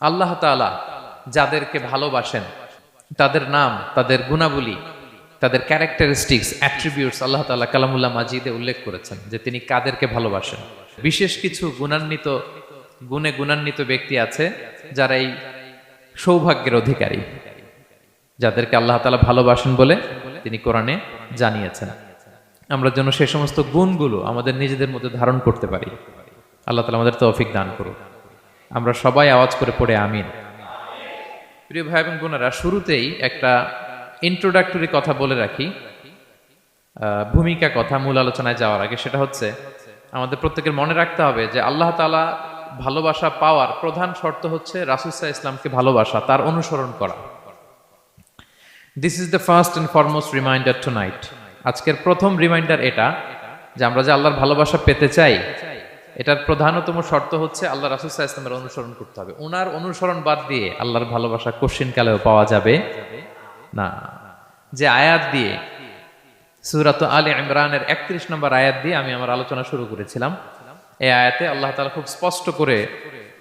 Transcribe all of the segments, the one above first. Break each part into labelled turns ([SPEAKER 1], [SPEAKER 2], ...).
[SPEAKER 1] আল্লাহ তাআলা যাদেরকে ভালোবাসেন তাদের নাম, তাদের গুণাবলী, তাদের ক্যারেক্টারিস্টিক্স, অ্যাট্রিবিউটস আল্লাহ তাআলা কালামুল্লাহ মাজিদে উল্লেখ করেছেন যে তিনি কাদেরকে ভালোবাসেন। বিশেষ কিছু গুণে গুণান্বিত ব্যক্তি আছে যারা এই সৌভাগ্যের অধিকারী, যাদেরকে আল্লাহ তাআলা ভালোবাসেন বলে তিনি কোরআনে জানিয়েছেন। আমরা যেন সে সমস্ত গুণগুলো আমাদের নিজেদের মধ্যে ধারণ করতে পারি। আল্লাহ তাআলা আমাদের তৌফিক দান করুন। আমরা সবাই আওয়াজ করে পড়ে আমিন। প্রিয় ভাই এবং বোনেরা, শুরুতেই একটা ইন্ট্রোডাক্টরি কথা বলে রাখি, ভূমিকা কথা মূল আলোচনায় যাওয়ার আগে। সেটা হচ্ছে আমাদের প্রত্যেকের মনে রাখতে হবে যে আল্লাহ তাআলা ভালোবাসা পাওয়ার প্রধান শর্ত হচ্ছে রাসূল সাল্লাল্লাহু আলাইহি ইসলামকে ভালোবাসা, তার অনুসরণ করা। This is the first and foremost reminder tonight. আজকের প্রথম রিমাইন্ডার এটা যে আমরা যে আল্লাহর ভালোবাসা পেতে চাই, এটার প্রধানতম শর্ত হচ্ছে আল্লাহ রাসূল সাল্লাল্লাহু আলাইহি ইসলামের অনুসরণ করতে হবে। ওনার অনুসরণ বাদ দিয়ে আল্লাহর ভালোবাসা কোশ্চিনকালেও পাওয়া যাবে না। যে আয়াত দিয়ে সূরাত আলে ইমরানের ৩১ নম্বর আয়াত দিয়ে আমি আমার আলোচনা শুরু করেছিলাম, এই আয়াতে আল্লাহ তাআলা খুব স্পষ্ট করে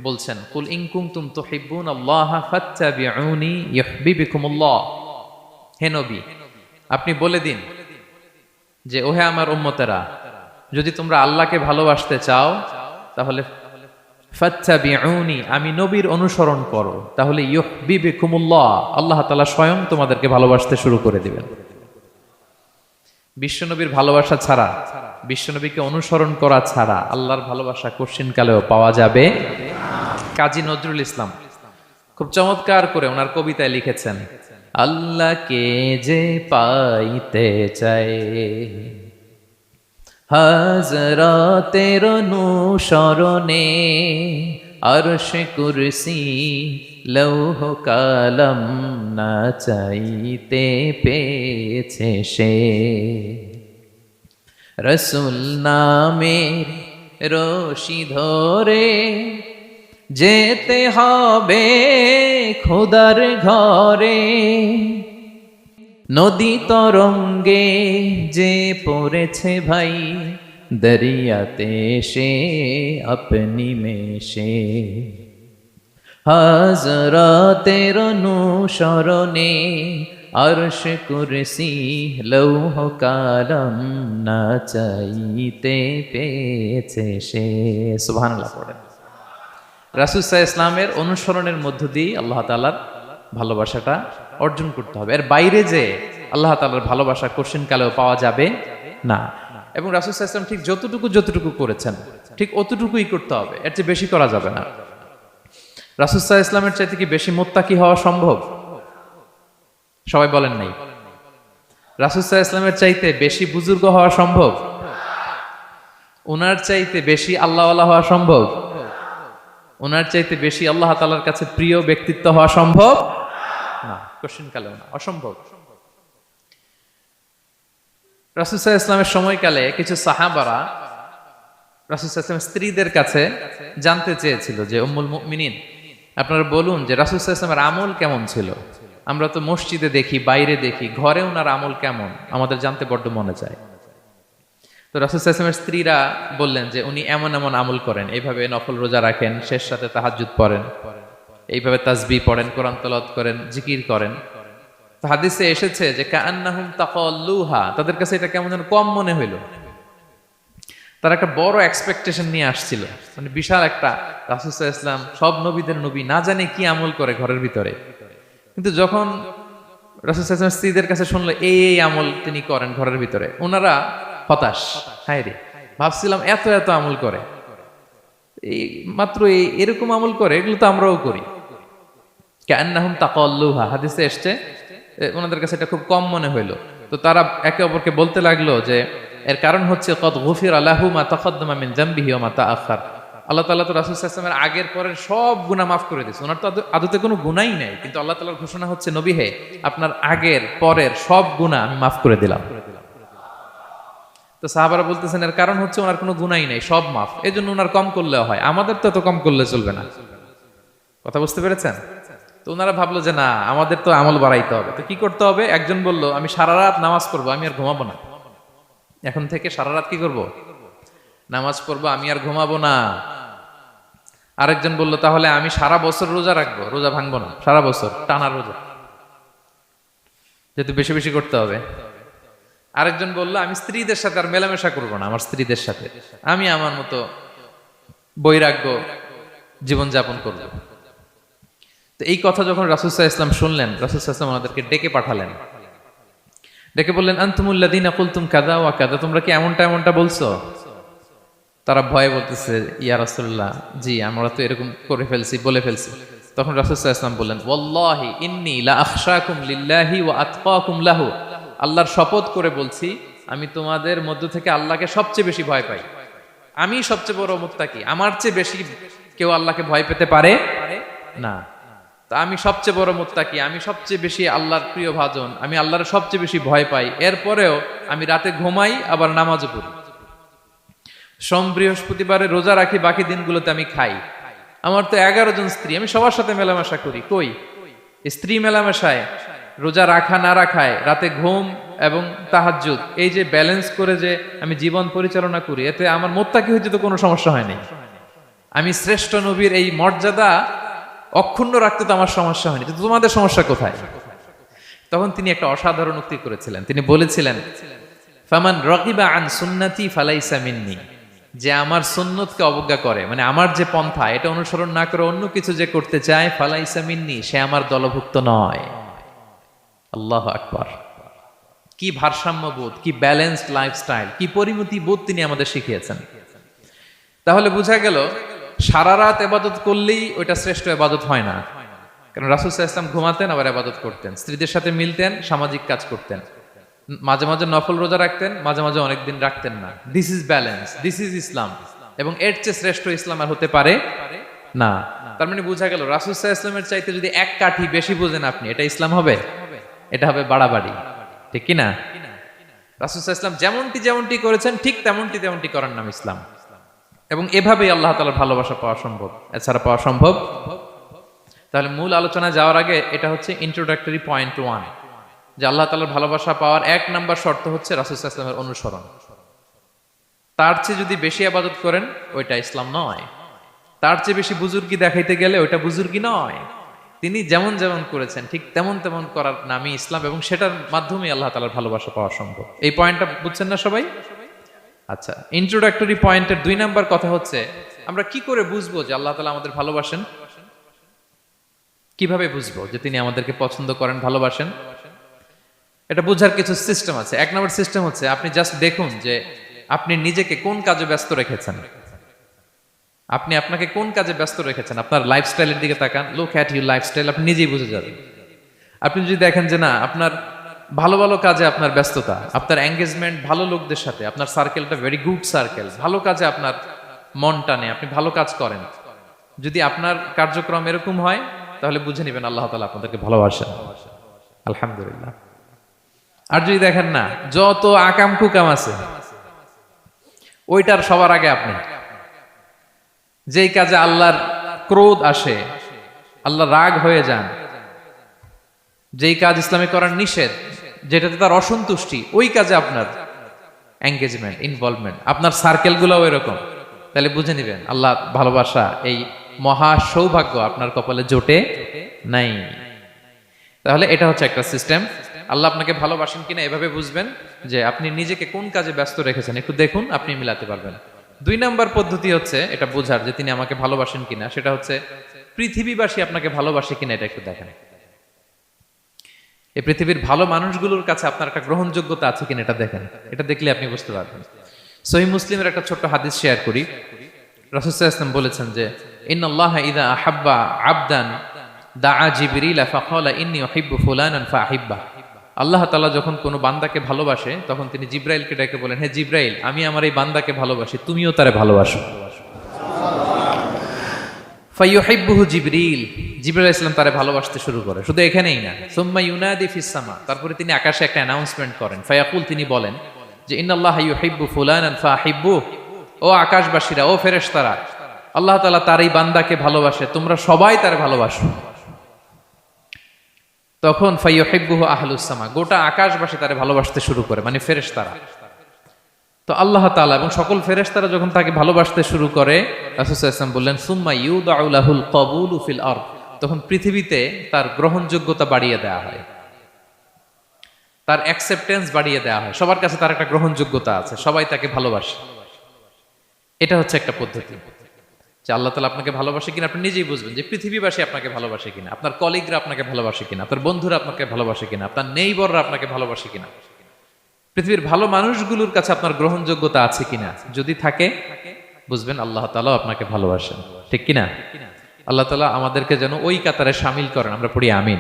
[SPEAKER 1] বলছেন, কুল ইন কুনতুম তুহিব্বুনাল্লাহা ফাত্তাবিউনি ইউহিব্বুকুমুল্লাহ। হে নবী, আপনি বলে দিন যে ওহে আমার উম্মতেরা, যদি তোমরা আল্লাহকে ভালোবাসতে চাও তাহলে ফাত্তাবিউনি, আমি নবীর অনুসরণ করো, তাহলে ইউহিব্বুকুমুল্লাহ, আল্লাহ তাআলা স্বয়ং তোমাদেরকে ভালোবাসতে শুরু করে দিবেন। বিশ্বনবীর ভালোবাসা ছাড়া, বিশ্বনবীকে অনুসরণ করা ছাড়া আল্লাহর ভালোবাসা কোশ্চিনকালেও পাওয়া যাবে। কাজী নজরুল ইসলাম খুব চমৎকার করে ওনার কবিতায় লিখেছেন, আল্লাহকে যে পাইতে চায় হাজরাতের অনুসরণে, আরশ কুরসি লৌহ কালাম না চাইতে পেয়েছে সে। রসুল নামের রশি ধরে যেতে হবে খোদার ঘরে, নদী তরঙ্গে যে পড়েছে ভাই দরিয়াতে সে আপনি মেশে। হাজরাতের অনুসরণে আরশ কুরসি লৌহ কালাম না চাইতে পেয়েছে সে। সুবহানাল্লাহ পড়েন। রাসূল সাল্লাল্লাহু আলাইহি ইসলামের অনুসরণের মধ্য দিয়ে আল্লাহ তাআলার ভালোবাসাটা অর্জন করতে হবে। এর বাইরে যে আল্লাহ তাআলার ভালোবাসা কোশ্চিনকালেও পাওয়া যাবে না। এবং রাসূল সাল্লাল্লাহু আলাইহি ওয়াসাল্লাম ঠিক যতটুকু করেছেন ঠিক অতটুকুই করতে হবে, এর চেয়ে বেশি করা যাবে না। রাসূল সাল্লাল্লাহু আলাইহি ইসলামের চাইতে কি বেশি মুত্তাকি হওয়া সম্ভব? সবাই বলেন নাই। রাসূল সাল্লাল্লাহু আলাইহি ইসলামের চাইতে বেশি বুজুর্গ হওয়া সম্ভব? ওনার চাইতে বেশি আল্লাহওয়ালা হওয়া সম্ভব? ওনার চাইতে বেশি আল্লাহ তাআলার কাছে প্রিয় ব্যক্তিত্ব হওয়া সম্ভব না, কোশ্চিনকালেও না, অসম্ভব। রাসূল সাল্লাল্লাহু আলাইহি ইসলামের সময়কালে কিছু সাহাবারা রাসূল সাল্লাল্লাহু আলাইহি ইসলামের স্ত্রীদের কাছে জানতে চেয়েছিল যে উম্মুল মুমিনিন, আপনারা বলুন যে রাসূল সাল্লাল্লাহু আলাইহি ইসলামের আমল কেমন ছিল? আমরা তো মসজিদে দেখি, বাইরে দেখি, ঘরে ওনার আমল কেমন আমাদের জানতে বড্ড মনে চায়। তো রাসূল সাল্লাল্লাহু আলাইহি ওয়াসাল্লামের স্ত্রীরা বললেন যে উনি এমন এমন আমল করেন, এইভাবে নফল রোজা রাখেন, শেষ রাতে তাহাজ্জুদ পড়েন, এইভাবে তাসবিহ পড়েন, কোরআন তেলাওয়াত করেন, জিকির করেন। তো হাদিসে এসেছে যে কাআন্নাহুম তাকাল্লুহা, তাদের কাছে এটা কেমন যেন কম মনে হইল। তারা একটা বড় এক্সপেকটেশন নিয়ে আসছিল, মানে বিশাল একটা, রাসূল সাল্লাল্লাহু আলাইহি ওয়াসাল্লাম সব নবীদের নবী, না জানে কি আমল করে ঘরের ভিতরে। কিন্তু যখন রাসূল সাল্লাল্লাহু আলাইহি ওয়াসাল্লাম স্ত্রীদের কাছে শুনলো এই আমল তিনি করেন ঘরের ভিতরে, ওনারা হতাশ। হায় রে, ভাবছিলাম এত এত আমল করে, এই মাত্র এরকম আমল করে, এগুলো তো আমরাও করি। কাআন্নাহুম তাকাল্লুহা, হাদিসে এসছে ওনাদের কাছে এটা খুব কম মনে হইলো। তো তারা একে অপরকে বলতে লাগলো যে এর কারণ হচ্ছে কদ গুফিরা লাহু মা তাকাদ্দামা মিন যামবিহি ওয়া মা তাআখার। আল্লাহ তাআলা তো রাসূল সাল্লাল্লাহু আলাইহি ওয়াসাল্লামের আগের পরের সব গুনাহ মাফ করে দিয়েছে। ওনার তো আদতে কোনো গুনাহই নাই, কিন্তু আল্লাহ তাআলার ঘোষণা হচ্ছে নবী হে, আপনার আগের পরের সব গুনাহ আমি মাফ করে দিলাম। তো সাহাবারা বলতেছেন এর কারণ হচ্ছে ওনার কোনো গুনাহই নাই, সব মাফ, এজন্য ওনার কম করলেও হয়, আমাদের তো এত কম করলে চলবে না। কথা বুঝতে পেরেছেন? তো ওনারা ভাবলো যে না, আমাদের তো আমল বাড়াইতে হবে। তো কি করতে হবে? একজন বলল আমি সারা রাত নামাজ পড়বো, আমি আর ঘুমাবো না। এখন থেকে সারা রাত কি করব? নামাজ পড়বো, আমি আর ঘুমাবো না। আরেকজন বলল তাহলে আমি সারা বছর রোজা রাখবো, রোজা ভাঙবো না, সারা বছর টানা রোজা, যেহেতু বেশি বেশি করতে হবে। আরেকজন বলল আমি স্ত্রীদের সাথে আর মেলামেশা করবো না, আমার স্ত্রীদের সাথে আমি আমার মতো বৈরাগ্য জীবন যাপন করব। তো এই কথা যখন রাসূল সাল্লাল্লাহু আলাইহি ওয়াসাল্লাম শুনলেন, রাসূল সাল্লাল্লাহু আলাইহি ওয়াসাল্লাম ওনাদেরকে ডেকে পাঠালেন, ডেকে বললেন আনতুমুল্লাযীনা কুলতুম কাযা ওয়া কাযা, তোমরা কি এমনটা এমনটা বলছো? তারা ভয়ে বলতেছে ইয়া রাসূলুল্লাহ, জি আমরা তো এরকম করে ফেলছি, বলে ফেলছি। তখন রাসূল সাল্লাল্লাহু আলাইহি ওয়াসাল্লাম বললেন ওয়াল্লাহি ইন্নী লা আখশাকুম লিল্লাহি ওয়া আতকাকুম লাহু, আল্লাহর শপথ করে বলছি আমি তোমাদের মধ্য থেকে আল্লাহকে সবচেয়ে বেশি ভয় পাই, আমি সবচেয়ে বড় মুত্তাকি, আমার চেয়ে বেশি কেউ আল্লাহকে ভয় পেতে পারে না। তা আমি সবচেয়ে বড় মুত্তাকি, আমি সবচেয়ে বেশি আল্লাহর প্রিয় ভাজন, আমি আল্লাহর সবচেয়ে বেশি ভয় পাই, এরপরেও আমি রাতে ঘুমাই আবার নামাজও পড়ি, সোম বৃহস্পতিবারে রোজা রাখি, বাকি দিনগুলোতে আমি খাই, আমার তো 11 জন স্ত্রী, আমি সবার সাথে মেলামেশা করি, কই স্ত্রী মেলামেশায়, রোজা রাখা না রাখায়, রাতে ঘুম এবং তাহাজ্জুদ, এই যে ব্যালেন্স করে যে আমি জীবন পরিচালনা করি, এতে আমার মুত্তাকি হইতে তো কোনো সমস্যা হয় নাই। আমি শ্রেষ্ঠ নবীর এই মর্যাদা অক্ষুণ্ণ রাখতে তো আমার সমস্যা হয়নি, কিন্তু তোমাদের সমস্যা কোথায়? তখন তিনি একটা অসাধারণ উক্তি করেছিলেন, তিনি বলেছিলেন ফামান রাগিবা আন সুন্নতি ফালাইসা মিন্নি, যে আমার সুন্নতকে অবজ্ঞা করে, মানে আমার যে পন্থা এটা অনুসরণ না করে অন্য কিছু যে করতে চায়, ফালাইসা মিন্নি, সে আমার দলভুক্ত নয়। আল্লাহু আকবার! কি ভারসাম্যবোধ, কি ব্যালেন্সড লাইফস্টাইল, কি পরিমিতি বোধ তিনি আমাদের শিখিয়েছেন। তাহলে বোঝা গেল সারা রাত ইবাদত করলেই ওইটা শ্রেষ্ঠ ইবাদত হয় না, কারণ রাসূল সাল্লাল্লাহু আলাইহি ওয়াসাল্লাম ঘুমাতেন আবার ইবাদত করতেন, স্ত্রীদের সাথে মিলতেন, সামাজিক কাজ করতেন, মাঝে মাঝে নফল রোজা রাখতেন, মাঝে মাঝে অনেকদিন রাখতেন না। This is balance, this is Islam, এবং এর চেয়ে শ্রেষ্ঠ ইসলাম আর হতে পারে না। তার মানে বোঝা গেল রাসূল সাল্লাল্লাহু আলাইহি ওয়াসাল্লামের চাইতে যদি এক কাঠি বেশি বোঝেন আপনি, এটা ইসলাম হবে? এটা হবে বাড়াবাড়ি, ঠিক কি না? রাসূল সাল্লাল্লাহু আলাইহি ওয়াসাল্লাম যেমনটি করেছেন ঠিক তেমনটি করার নাম ইসলাম, এবং এভাবেই আল্লাহ তাআলার ভালোবাসা পাওয়া সম্ভব, এছাড়া পাওয়া সম্ভব। তাহলে মূল আলোচনা যাওয়ার আগে এটা হচ্ছে ইন্ট্রোডাক্টরি পয়েন্ট 1, যে আল্লাহ তাআলার ভালোবাসা পাওয়ার 1 নাম্বার শর্ত হচ্ছে রাসূল সাল্লাল্লাহু আলাইহি ওয়াসাল্লামের অনুসরণ। তার চেয়ে যদি বেশি ইবাদত করেন ওইটা ইসলাম নয়, তার চেয়ে বেশি বুজুর্গি দেখাইতে গেলে ওইটা বুজুর্গি নয়। তিনি যেমন যেমন করেছেন ঠিক তেমন তেমন করার নামই ইসলাম, এবং সেটার মাধ্যমে আল্লাহ তাআলার ভালোবাসা পাওয়া সম্ভব। এই পয়েন্টটা বুঝছেন না সবাই? আচ্ছা, ইন্ট্রোডাক্টরি পয়েন্টের 2 নাম্বার কথা হচ্ছে আমরা কি করে বুঝবো যে আল্লাহ তাআলা আমাদের ভালোবাসেন? কিভাবে বুঝবো যে তিনি আমাদেরকে পছন্দ করেন, ভালোবাসেন? এটা বোঝার কিছু সিস্টেম আছে। 1 নম্বর সিস্টেম হচ্ছে আপনি জাস্ট দেখুন যে আপনি নিজেকে কোন কাজে ব্যস্ত রেখেছেন, আপনি আপনাকে কোন কাজে ব্যস্ত রেখেছেন। আপনার লাইফস্টাইলের দিকে তাকান, লুক অ্যাট ইউর লাইফস্টাইল, আপনি নিজেই বুঝে যাবেন। আপনি যদি দেখেন যে না আপনার ভালো ভালো কাজে আপনার ব্যস্ততা, আপনার এঙ্গেজমেন্ট ভালো লোকদের সাথে, আপনার সার্কেলটা ভেরি গুড সার্কেল, ভালো কাজে আপনার মন টানে, আপনি ভালো কাজ করেন, যদি আপনার কার্যক্রম এরকম হয় তাহলে বুঝে নেবেন আল্লাহ তাআলা আপনাদেরকে ভালোবাসেন, আলহামদুলিল্লাহ। আর যদি দেখেন না যত আকাম কুকাম আছে ওইটার সবার আগে আপনি, যেই কাজে আল্লাহর ক্রোধ আসে, আল্লাহ রাগ হয়ে যান, যেই কাজ ইসলামে করার নিষেধ, যেটাতে তার অসন্তুষ্টি, ওই কাজে আপনার এঙ্গেজমেন্ট, ইনভলভমেন্ট, আপনার সার্কেলগুলোও এরকম, তাহলে বুঝে নেবেন আল্লাহ ভালোবাসা এই মহা সৌভাগ্য আপনার কপালে জোটে নাই। তাহলে এটা হচ্ছে একটা সিস্টেম। আল্লাহ আপনাকে ভালোবাসেন কিনা এভাবে বুঝবেন যে আপনি নিজেকে কোন কাজে ব্যস্ত রেখেছেন, একটু দেখুন, আপনি মিলাতে পারবেন। 2 নাম্বার পদ্ধতি হচ্ছে এটা বোঝার যে তিনি আমাকে ভালোবাসেন কিনা, সেটা হচ্ছে পৃথিবীবাসী আপনাকে ভালোবাসে কিনা এটা একটু দেখেন। এই পৃথিবীর ভালো মানুষগুলোর কাছে আপনার একটা গ্রহণযোগ্যতা আছে কিনা এটা দেখেন, এটা দেখলে আপনি বুঝতে পারবেন। সহিহ মুসলিমের একটা ছোট্ট হাদিস শেয়ার করি। রাসূল সাল্লাল্লাহু আলাইহি ওয়াসাল্লাম বলেছেন যে ইন্নাল্লাহা ইযা আহাব্বা আবদান দাআ জিবরিল ফাকালা ইন্নী উহিব্বু ফুলানান ফাহিব্বা। আল্লাহ তাআলা যখন কোনো বান্দাকে ভালোবাসে তখন তিনি জিবরাইলকে ডেকে বলেন, হে জিবরাইল, আমি আমার এই বান্দাকে ভালোবাসি, তুমিও তারে ভালোবাসো। ফায়ুহিব্বুহু জিবরিল, জিবরাইল আলাইহিস সালাম তারে ভালোবাসতে শুরু করে। শুধু এখানেই না, সুম্মা ইউনাদি ফিস সামা, তারপরে তিনি আকাশে একটা অ্যানাউন্সমেন্ট করেন। ফায়াকুল, তিনি বলেন যে ইন্নাল্লাহা ইউহিব্বু ফুলানান ফাহিব্বু, ও আকাশবাসীরা, ও ফেরেশতারা, আল্লাহ তাআলা তার এই বান্দাকে ভালোবাসে, তোমরা সবাই তারে ভালোবাসো। তখন ফায়ুহিব্বুহু আহলুস সামা, গোটা আকাশবাসী তারে ভালোবাসতে শুরু করে, মানে ফেরেশতারা। তো আল্লাহ তাআলা এবং সকল ফেরেশতারা যখন তাকে ভালোবাসতে শুরু করে, রাসূল সাল্লাল্লাহু আলাইহি ওয়াসাল্লাম বললেন সুম্মা ইউদাউ লাহুল কবুলু ফিল আরদ, তখন পৃথিবীতে তার গ্রহণযোগ্যতা বাড়িয়ে দেওয়া হয়, তার অ্যাকসেপ্টেন্স বাড়িয়ে দেওয়া হয়, সবার কাছে তার একটা গ্রহণযোগ্যতা আছে, সবাই তাকে ভালোবাসে। এটা হচ্ছে একটা পদ্ধতি যে আল্লাহ তাআলা আপনাকে ভালোবাসে কিনা আপনি নিজেই বুঝবেন, যে পৃথিবীবাসী আপনাকে ভালোবাসে কিনা, আপনার কলিগরা আপনাকে ভালোবাসে কিনা, আপনার বন্ধুরা আপনাকে ভালোবাসে কিনা, আপনার নেইবররা আপনাকে ভালোবাসে কিনা, পৃথিবীর ভালো মানুষগুলোর কাছে আপনার গ্রহণযোগ্যতা আছে কিনা। যদি থাকে বুঝবেন আল্লাহ তাআলা আপনাকে ভালোবাসেন, ঠিক কিনা? আল্লাহ তাআলা আমাদেরকে যেন ওই কাতারে শামিল করেন, আমরা পড়ি আমিন।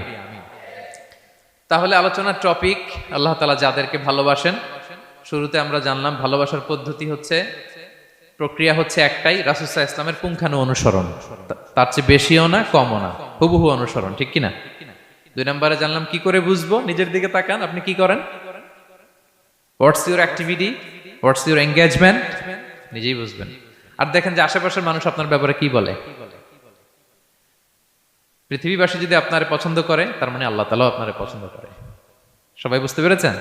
[SPEAKER 1] তাহলে আলোচনার টপিক আল্লাহ তাআলা যাদেরকে ভালোবাসেন। শুরুতে আমরা জানলাম ভালোবাসার পদ্ধতি হচ্ছে, প্রক্রিয়া হচ্ছে একটাই, রাসূল সাল্লাল্লাহু আলাইহি ওয়াসাল্লামের পুঙ্খানু অনুসরণ, তার চেয়ে বেশিও না কমও না, হুবহু অনুসরণ, ঠিক কিনা? 2 নম্বরে জানলাম কি করে বুঝবো, নিজের দিকে তাকান, আপনি কি করেন, what's your activity, what's your engagement, নিজেই বুঝবেন। আর দেখেন যে আশেপাশের মানুষ আপনার ব্যাপারে কি বলে। পৃথিবীবাসী যদি আপনারে পছন্দ করে, তার মানে আল্লাহ তাআলাও আপনারে পছন্দ করে। সবাই বুঝতে পেরেছেন?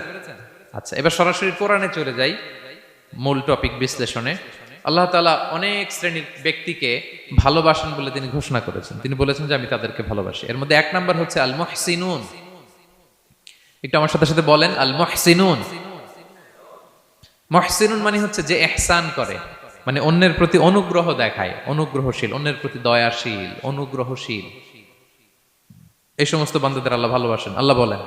[SPEAKER 1] আচ্ছা, এবার সরাসরি কোরআনে চলে যাই, মূল টপিক বিশ্লেষণে। আল্লাহ তাআলা অনেক শ্রেণীর ব্যক্তিকে ভালোবাসেন বলে তিনি ঘোষণা করেছেন। তিনি বলেছেন যে আমি তাদেরকে ভালোবাসি। এর মধ্যে 1 নাম্বার হচ্ছে আল মুহসিনুন। একটু আমার সাথে সাথে বলেন, আল মুহসিনুন। মুহসিনুন মানে হচ্ছে যে ইহসান করে, মানে অন্যের প্রতি অনুগ্রহ দেখায়, অনুগ্রহশীল, অন্যের প্রতি দয়াশীল, অনুগ্রহশীল। এই সমস্ত বান্দাদের আল্লাহ ভালোবাসেন। আল্লাহ বলেন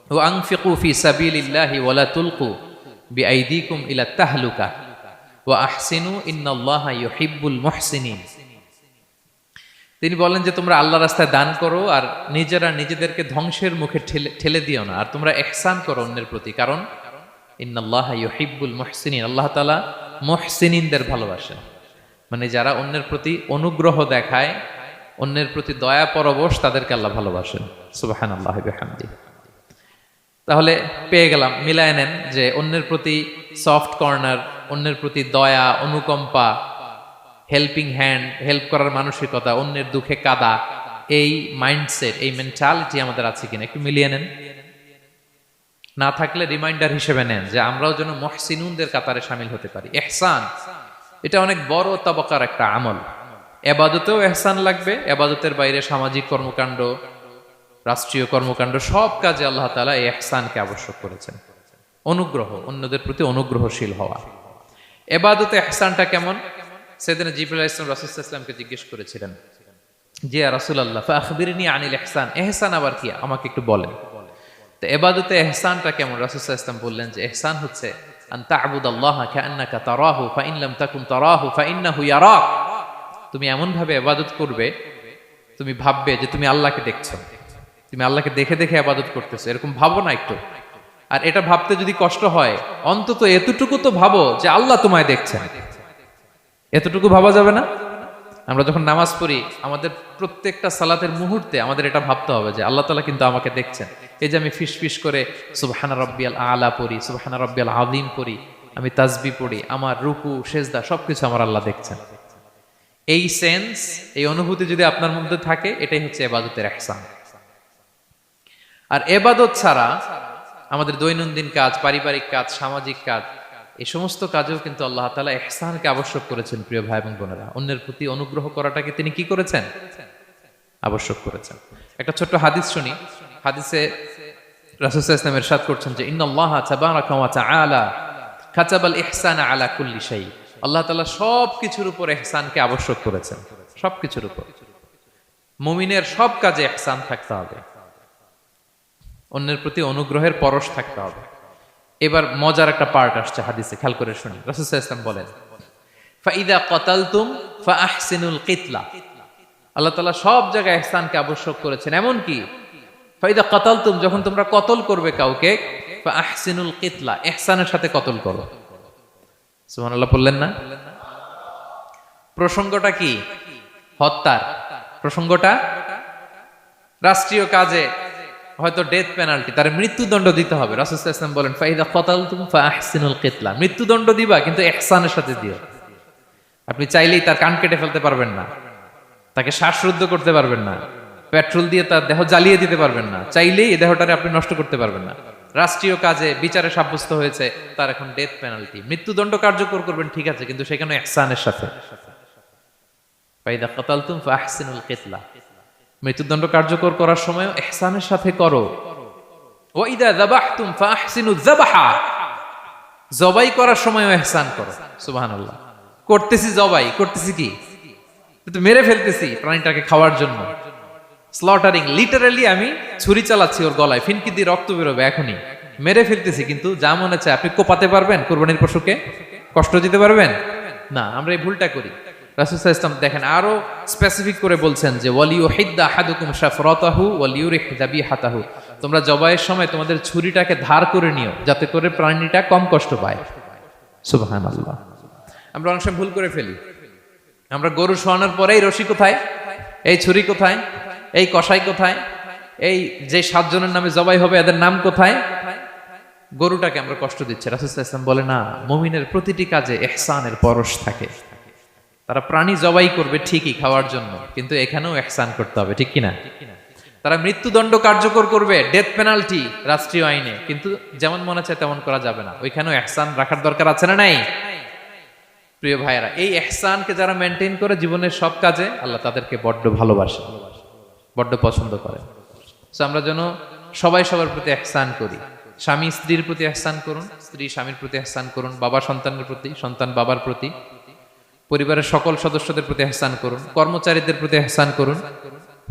[SPEAKER 1] ওয়া আনফিকু ফি সাবিলিল্লাহি ওয়া লা তুলকু বিআইদিকুম ইলা তাহলুকা ওয়া আহসিনু ইন্নাল্লাহা ইউহিব্বুল মুহসিনিন। তিনি বলেন যে তোমরা আল্লাহর রাস্তায় দান করো আর নিজেরা নিজেদেরকে ধ্বংসের মুখে ঠেলে দিও না, আর তোমরা ইহসান করো অন্যের প্রতি, কারণ ইন্নাল্লাহা ইউহিব্বুল মুহসিনিন, আল্লাহ তাআলা মুহসিনিনদের ভালোবাসেন, মানে যারা অন্যের প্রতি অনুগ্রহ দেখায়, অন্যের প্রতি দয়া পরবশ, তাদেরকে আল্লাহ ভালোবাসেন। সুবহানাল্লাহি ওয়া বিহামদিহি। তাহলে পেয়ে গেলাম, মিলায় নেন যে অন্যের প্রতি সফট কর্নার, অন্যের প্রতি দয়া, অনুকম্পা, হেল্পিং হ্যান্ড, হেল্প করার মানসিকতা, অন্যের দুঃখে কাদা, এই মাইন্ডসেট, এই মেন্টালিটি আমাদের আছে কিনা একটু মিলিয়ে নেন। না থাকলে রিমাইন্ডার হিসেবে নেন যে আমরাও যেন মুহসিনুনদের কাতারে শামিল হতে পারি। ইহসান এটা অনেক বড় তবকার একটা আমল। ইবাদতেও ইহসান লাগবে, ইবাদতের বাইরে সামাজিক কর্মকাণ্ড, রাষ্ট্রীয় কর্মকাণ্ড, সব কাজে আল্লাহ তাআলা এই ইহসানকে আবশ্যক করেছেন। অনুগ্রহ, অন্যদের প্রতি অনুগ্রহশীল হওয়া। ইবাদতে ইহসানটা কেমন? সাইয়েদনা জিবরাইল আলাইহিস সালাম রাসূল সাল্লাল্লাহু আলাইহি ওয়াসাল্লামকে জিজ্ঞেস করেছিলেন যে ইয়া রাসূলুল্লাহ ফাখবিরনি আনিল ইহসান, ইহসান আবার কি, আমাকে একটু বলেন। তো ইবাদতে ইহসানটা কেমন? রাসূল সাল্লাল্লাহু আলাইহি ওয়াসাল্লাম বললেন যে ইহসান হচ্ছে আন তা'বুদাল্লাহা কাআন্নাকা তারাহু ফাইন লাম তাকুন তারাহু ফাইন্নাহু ইয়ারাক। তুমি এমন ভাবে ইবাদত করবে, তুমি ভাববে যে তুমি আল্লাহকে দেখছো, তুমি আল্লাহকে দেখে দেখে ইবাদত করতেছো, এরকম ভাবো না একটু। আর এটা ভাবতে যদি কষ্ট হয়, অন্তত এতটুকু তো ভাবো যে আল্লাহ তোমায় দেখছেন। এতটুকু ভাবা যাবে না? আমরা যখন নামাজ পড়ি, আমাদের প্রত্যেকটা সালাতের মুহূর্তে আমাদের এটা ভাবতে হবে যে আল্লাহ তাআলা কিন্তু আমাকে দেখছেন। এই যে আমি ফিস করে সুবহানা রাব্বিয়াল আলা পড়ি, সুবহানা রাব্বিয়াল আযীম পড়ি, আমি তাসবিহ পড়ি, আমার রুকু সেজদা সবকিছু আমার আল্লাহ দেখছেন। এই সেন্স, এই অনুভূতি যদি আপনার মধ্যে থাকে, এটাই হচ্ছে ইবাদতের ইহসান। আর ইবাদত ছাড়া আমাদের দৈনন্দিন কাজ, পারিবারিক কাজ, সামাজিক কাজ, এই সমস্ত কাজেও কিন্তু আল্লাহ তাআলা ইহসানকে আবশ্যক করেছেন। প্রিয় ভাই এবং বোনেরা, অন্যের প্রতি অনুগ্রহ করাটাকে তিনি কি করেছেন? আবশ্যক করেছেন। একটা ছোট্ট হাদিস শুনি। হাদিসে রাসূল সাল্লাল্লাহু আলাইহি ওয়াসাল্লাম ইরশাদ করছেন যে ইন্নাল্লাহা তাবারাকা ওয়া তাআলা কাতাবাল ইহসানা আলা কুল্লি শাই। আল্লাহ তাআলা সবকিছুর উপর ইহসানকে আবশ্যক করেছেন, সবকিছুর উপর। মুমিনের সব কাজে ইহসান থাকতে হবে, অন্যের প্রতি অনুগ্রহের পরশ থাকতে হবে। এবার মজার একটা পার্ট আসছে হাদিসে, খেয়াল করে শুনি। রাসূল সাল্লাল্লাহু আলাইহি ওয়াসাল্লাম বলেন ফাইদা কাতালতুম ফাআহসিনুল কিতলা। আল্লাহ তাআলা সব জায়গায় ইহসানকে আবশ্যক করেছেন। এমন কি ফাইদা কাতালতুম, যখন তোমরা কতল করবে কাউকে, ফাআহসিনুল কিতলা, ইহসানের সাথে কতল করো। সুবহানাল্লাহ বললেন না? প্রসঙ্গটা কি? হত্যার প্রসঙ্গটা। রাষ্ট্রীয় কাজে হয়তো ডেথ পেনাল্টি, তার মৃত্যুদণ্ড দিতে হবে। রাসূল সাল্লাল্লাহু আলাইহি ওয়াসাল্লাম বলেন ফাইদা কাতালতুম ফাআহসিনুল কিতলা, মৃত্যুদণ্ড দিবা কিন্তু ইহসানের সাথে দিও। আপনি চাইলেই তার কান কেটে ফেলতে পারবেন না, তাকে শ্বাসরুদ্ধ করতে পারবেন না, পেট্রোল দিয়ে তার দেহ জ্বালিয়ে দিতে পারবেন না, চাইলেই এই দেহটারে আপনি নষ্ট করতে পারবেন না। রাষ্ট্রীয় কাজে বিচারে সাব্যস্ত হয়েছে, তার এখন ডেথ পেনাল্টি, মৃত্যুদণ্ড কার্যকর করবেন, ঠিক আছে, কিন্তু সেখানে ইহসানের সাথে। ফাইদা কাতালতুম ফাহসিনুল কিতলা, মৃত্যুদণ্ড কার্যকর করার সময় ইহসানের সাথে করো। ওয়া ইদা যাবাহতুম ফাহসিনুয যাবাহা, জবাই করার সময় ইহসান করো। সুবহানাল্লাহ, করতেছি জবাই, করতেছি কি, কিন্তু মেরে ফেলতেছি প্রাণীটাকে খাওয়ার জন্য। স্লটারিং, লিটারালি আমি ছুরি চালাচ্ছি ওর গলায়, ফিনকি দিয়ে রক্ত বেরোবে এখনই, মেরে ফেলতেছি, কিন্তু যা মনে চায়। আপনি কোপাতে পারবেন কুরবানির পশুকে? কষ্ট দিতে পারবেন না। আমরা এই ভুলটা করি। রাসূল সাল্লাল্লাহু আলাইহি ওয়াসাল্লাম দেখেন আরো স্পেসিফিক করে বলছেন যে ওয়ালিউহিদ্দা আহাদুকুম শাফরাতাহু ওয়ালিউরিহ যাবিহাতাহু, তোমরা জবাইয়ের সময় তোমাদের ছুরিটাকে ধার করে নিও, যাতে করে প্রাণীটা কম কষ্ট পায়। সুবহানাল্লাহ। আমরা অনেক সময় ভুল করে ফেলি। আমরা গরু শোয়ানোর পরেই রশি কোথায়, এই ছুরি কোথায়, এই কসাই কোথায়, এই যে 7 জনের নামে জবাই হবে এদের নাম কোথায়, গরুটাকে আমরা কষ্ট দিচ্ছি। রাসূল সাল্লাল্লাহু আলাইহি ওয়াসাল্লাম বলে না, মুমিনের প্রতিটি কাজে ইহসানের পরশ থাকে। তারা প্রাণী জবাই করবে ঠিকই খাওয়ার জন্য, কিন্তু এখানেও ইহসান করতে হবে, ঠিক কিনা? তারা মৃত্যুদণ্ড কার্যকর করবে, ডেথ পেনাল্টি রাষ্ট্রীয় আইনে, কিন্তু যেমন মনে চায় তেমন করা যাবে না। ওইখানেও ইহসান রাখার দরকার আছে না নাই? প্রিয় ভাইয়েরা, এই ইহসানকে যারা মেনটেন করে জীবনের সব কাজে, আল্লাহ তাদেরকে বড্ড ভালোবাসে, বড্ড পছন্দ করে। সো আমরা যেন সবাই সবার প্রতি ইহসান করি। স্বামী স্ত্রীর প্রতি ইহসান করুন, স্ত্রী স্বামীর প্রতি ইহসান করুন, বাবা সন্তানের প্রতি, সন্তান বাবার প্রতি, পরিবারের সকল সদস্যদের প্রতি ইহসান করুন, কর্মচারীদের প্রতি ইহসান করুন,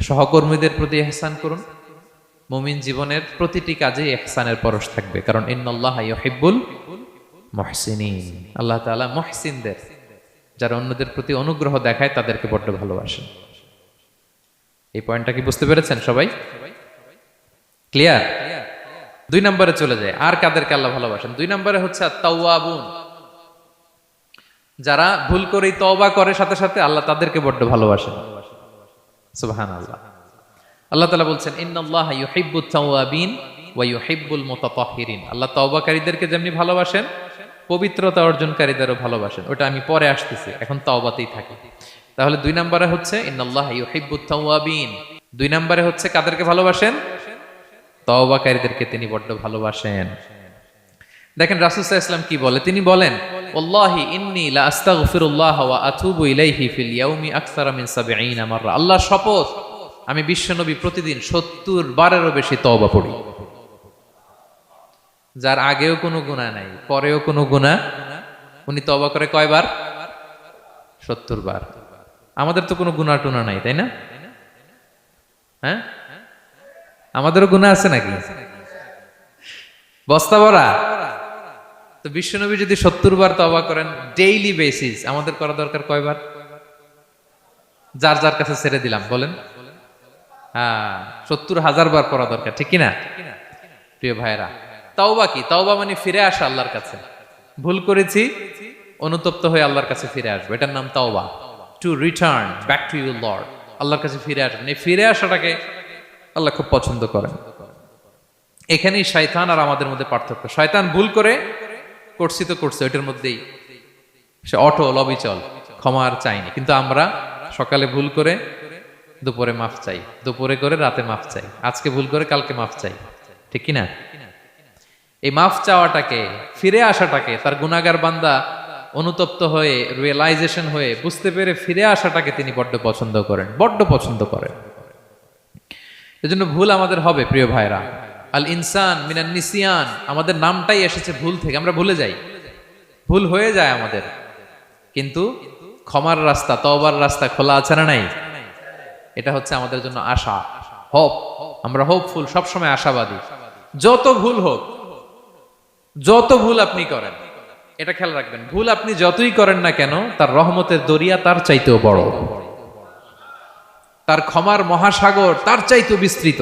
[SPEAKER 1] সহকর্মীদের প্রতি ইহসান করুন। মুমিন জীবনের প্রতিটি কাজে ইহসানের পরশ থাকবে, কারণ ইন্নাল্লাহা ইউহিব্বুল মুহসিনিন, আল্লাহ তাআলা মুহসিনদের, যারা অন্যদের প্রতি অনুগ্রহ দেখায়, তাদেরকে বড্ড ভালোবাসেন। এই পয়েন্টটা কি বুঝতে পেরেছেন সবাই? ক্লিয়ার? 2 নম্বরে চলে যায়, আর কাদেরকে আল্লাহ ভালোবাসেন? 2 নম্বরে হচ্ছে আত-তাওয়াবুন, যারা ভুল করেই তওবা করে সাথে সাথে, আল্লাহ তাদেরকে বড্ড ভালোবাসেন। সুবহানাল্লাহ। আল্লাহ তাআলা বলছেন ইন্নাল্লাহা ইউহিব্বুত তাওয়াবিন ওয়া ইউহিব্বুল মুতাতাহহিরিন, আল্লাহ তওবাকারীদেরকে যেমনি ভালোবাসেন, পবিত্রতা অর্জনকারীদেরও ভালোবাসেন। ওটা আমি পরে আসতেছি, এখন তওবাতেই থাকি। তাহলে 2 নম্বরে হচ্ছে ইন্নাল্লাহা ইউহিব্বুত তাওয়াবিন, 2 নম্বরে হচ্ছে কাদেরকে ভালোবাসেন? তওবাকারীদেরকে তিনি বড্ড ভালোবাসেন। দেখেন রাসূল সাল্লাল্লাহু আলাইহি ওয়াসাল্লাম কি বলে, তিনি বলেন ওয়াল্লাহি ইন্নী লা আস্তাগফিরুল্লাহ ওয়া আতুবু ইলাইহি ফিল ইয়াউমি আকসারা মিন 70 মাররা, আল্লাহর শপথ, আমি বিশ্বনবী প্রতিদিন 70 বারেরও বেশি তওবা পড়ি। যার আগেও কোনো গুনাহ নাই, পরেও কোনো গুনাহ, উনি তওবা করে কয়বার? 70 বার। আমাদের তো কোনো গুনাহ টুনা নাই, তাই না? হ্যাঁ, আমাদেরও গুনাহ আছে নাকি? বস্তা ভরা। তো বিশ্বনবী যদি 70 বার তওবা করেন ডেইলি বেসিস, আমাদের করা দরকার কয়বার? যার যার কাছে ছেড়ে দিলাম, বলেন। হ্যাঁ, 70,000 বার করা দরকার, ঠিক কিনা? প্রিয় ভাইরা, তাওবা কি? তাওবা মানে ফিরে আসা আল্লাহর কাছে। ভুল করেছি, অনুতপ্ত হয়ে আল্লাহর কাছে ফিরে আসবো, এটার নাম তাওবা। To return back to your Lord, আল্লাহর কাছে ফিরে আসবেন। এই ফিরে আসাটাকে আল্লাহ খুব পছন্দ করেন। এখানেই শয়তান আর আমাদের মধ্যে পার্থক্য। শয়তান ভুল করে করছি তো করছে, ওইটার মধ্যেই সে অটল অবিচল, ক্ষমা আর চাইনি। কিন্তু আমরা সকালে ভুল করে দুপুরে মাফ চাই, দুপুরে করে রাতে মাফ চাই, আজকে ভুল করে কালকে মাফ চাই, ঠিক কিনা? এই মাফ চাওয়াটাকে, ফিরে আসাটাকে, তার গুনাহগার বান্দা অনুতপ্ত হয়ে, রিয়েলাইজেশন হয়ে, বুঝতে পেরে ফিরে আসাটাকে তিনি বড্ড পছন্দ করেন, বড্ড পছন্দ করেন। এজন্য ভুল আমাদের হবে প্রিয় ভাইরা। আল ইনসান মিনান নিসিয়ান, আমাদের নামটাই এসেছে ভুল থেকে, আমরা ভুলে যাই, ভুল হয়ে যায় আমাদের। কিন্তু ক্ষমার রাস্তা, তওবার রাস্তা খোলা আছে না নাই? এটা হচ্ছে আমাদের জন্য আশা, হোপ। আমরা হোপফুল, সবসময় আশাবাদী। যত ভুল হোক, যত ভুল আপনি করেন, এটা খেয়াল রাখবেন, ভুল আপনি যতই করেন না কেন, তার রহমতের দরিয়া তার চাইতেও বড়, তার ক্ষমার মহাসাগর তার চাইতেও বিস্তৃত,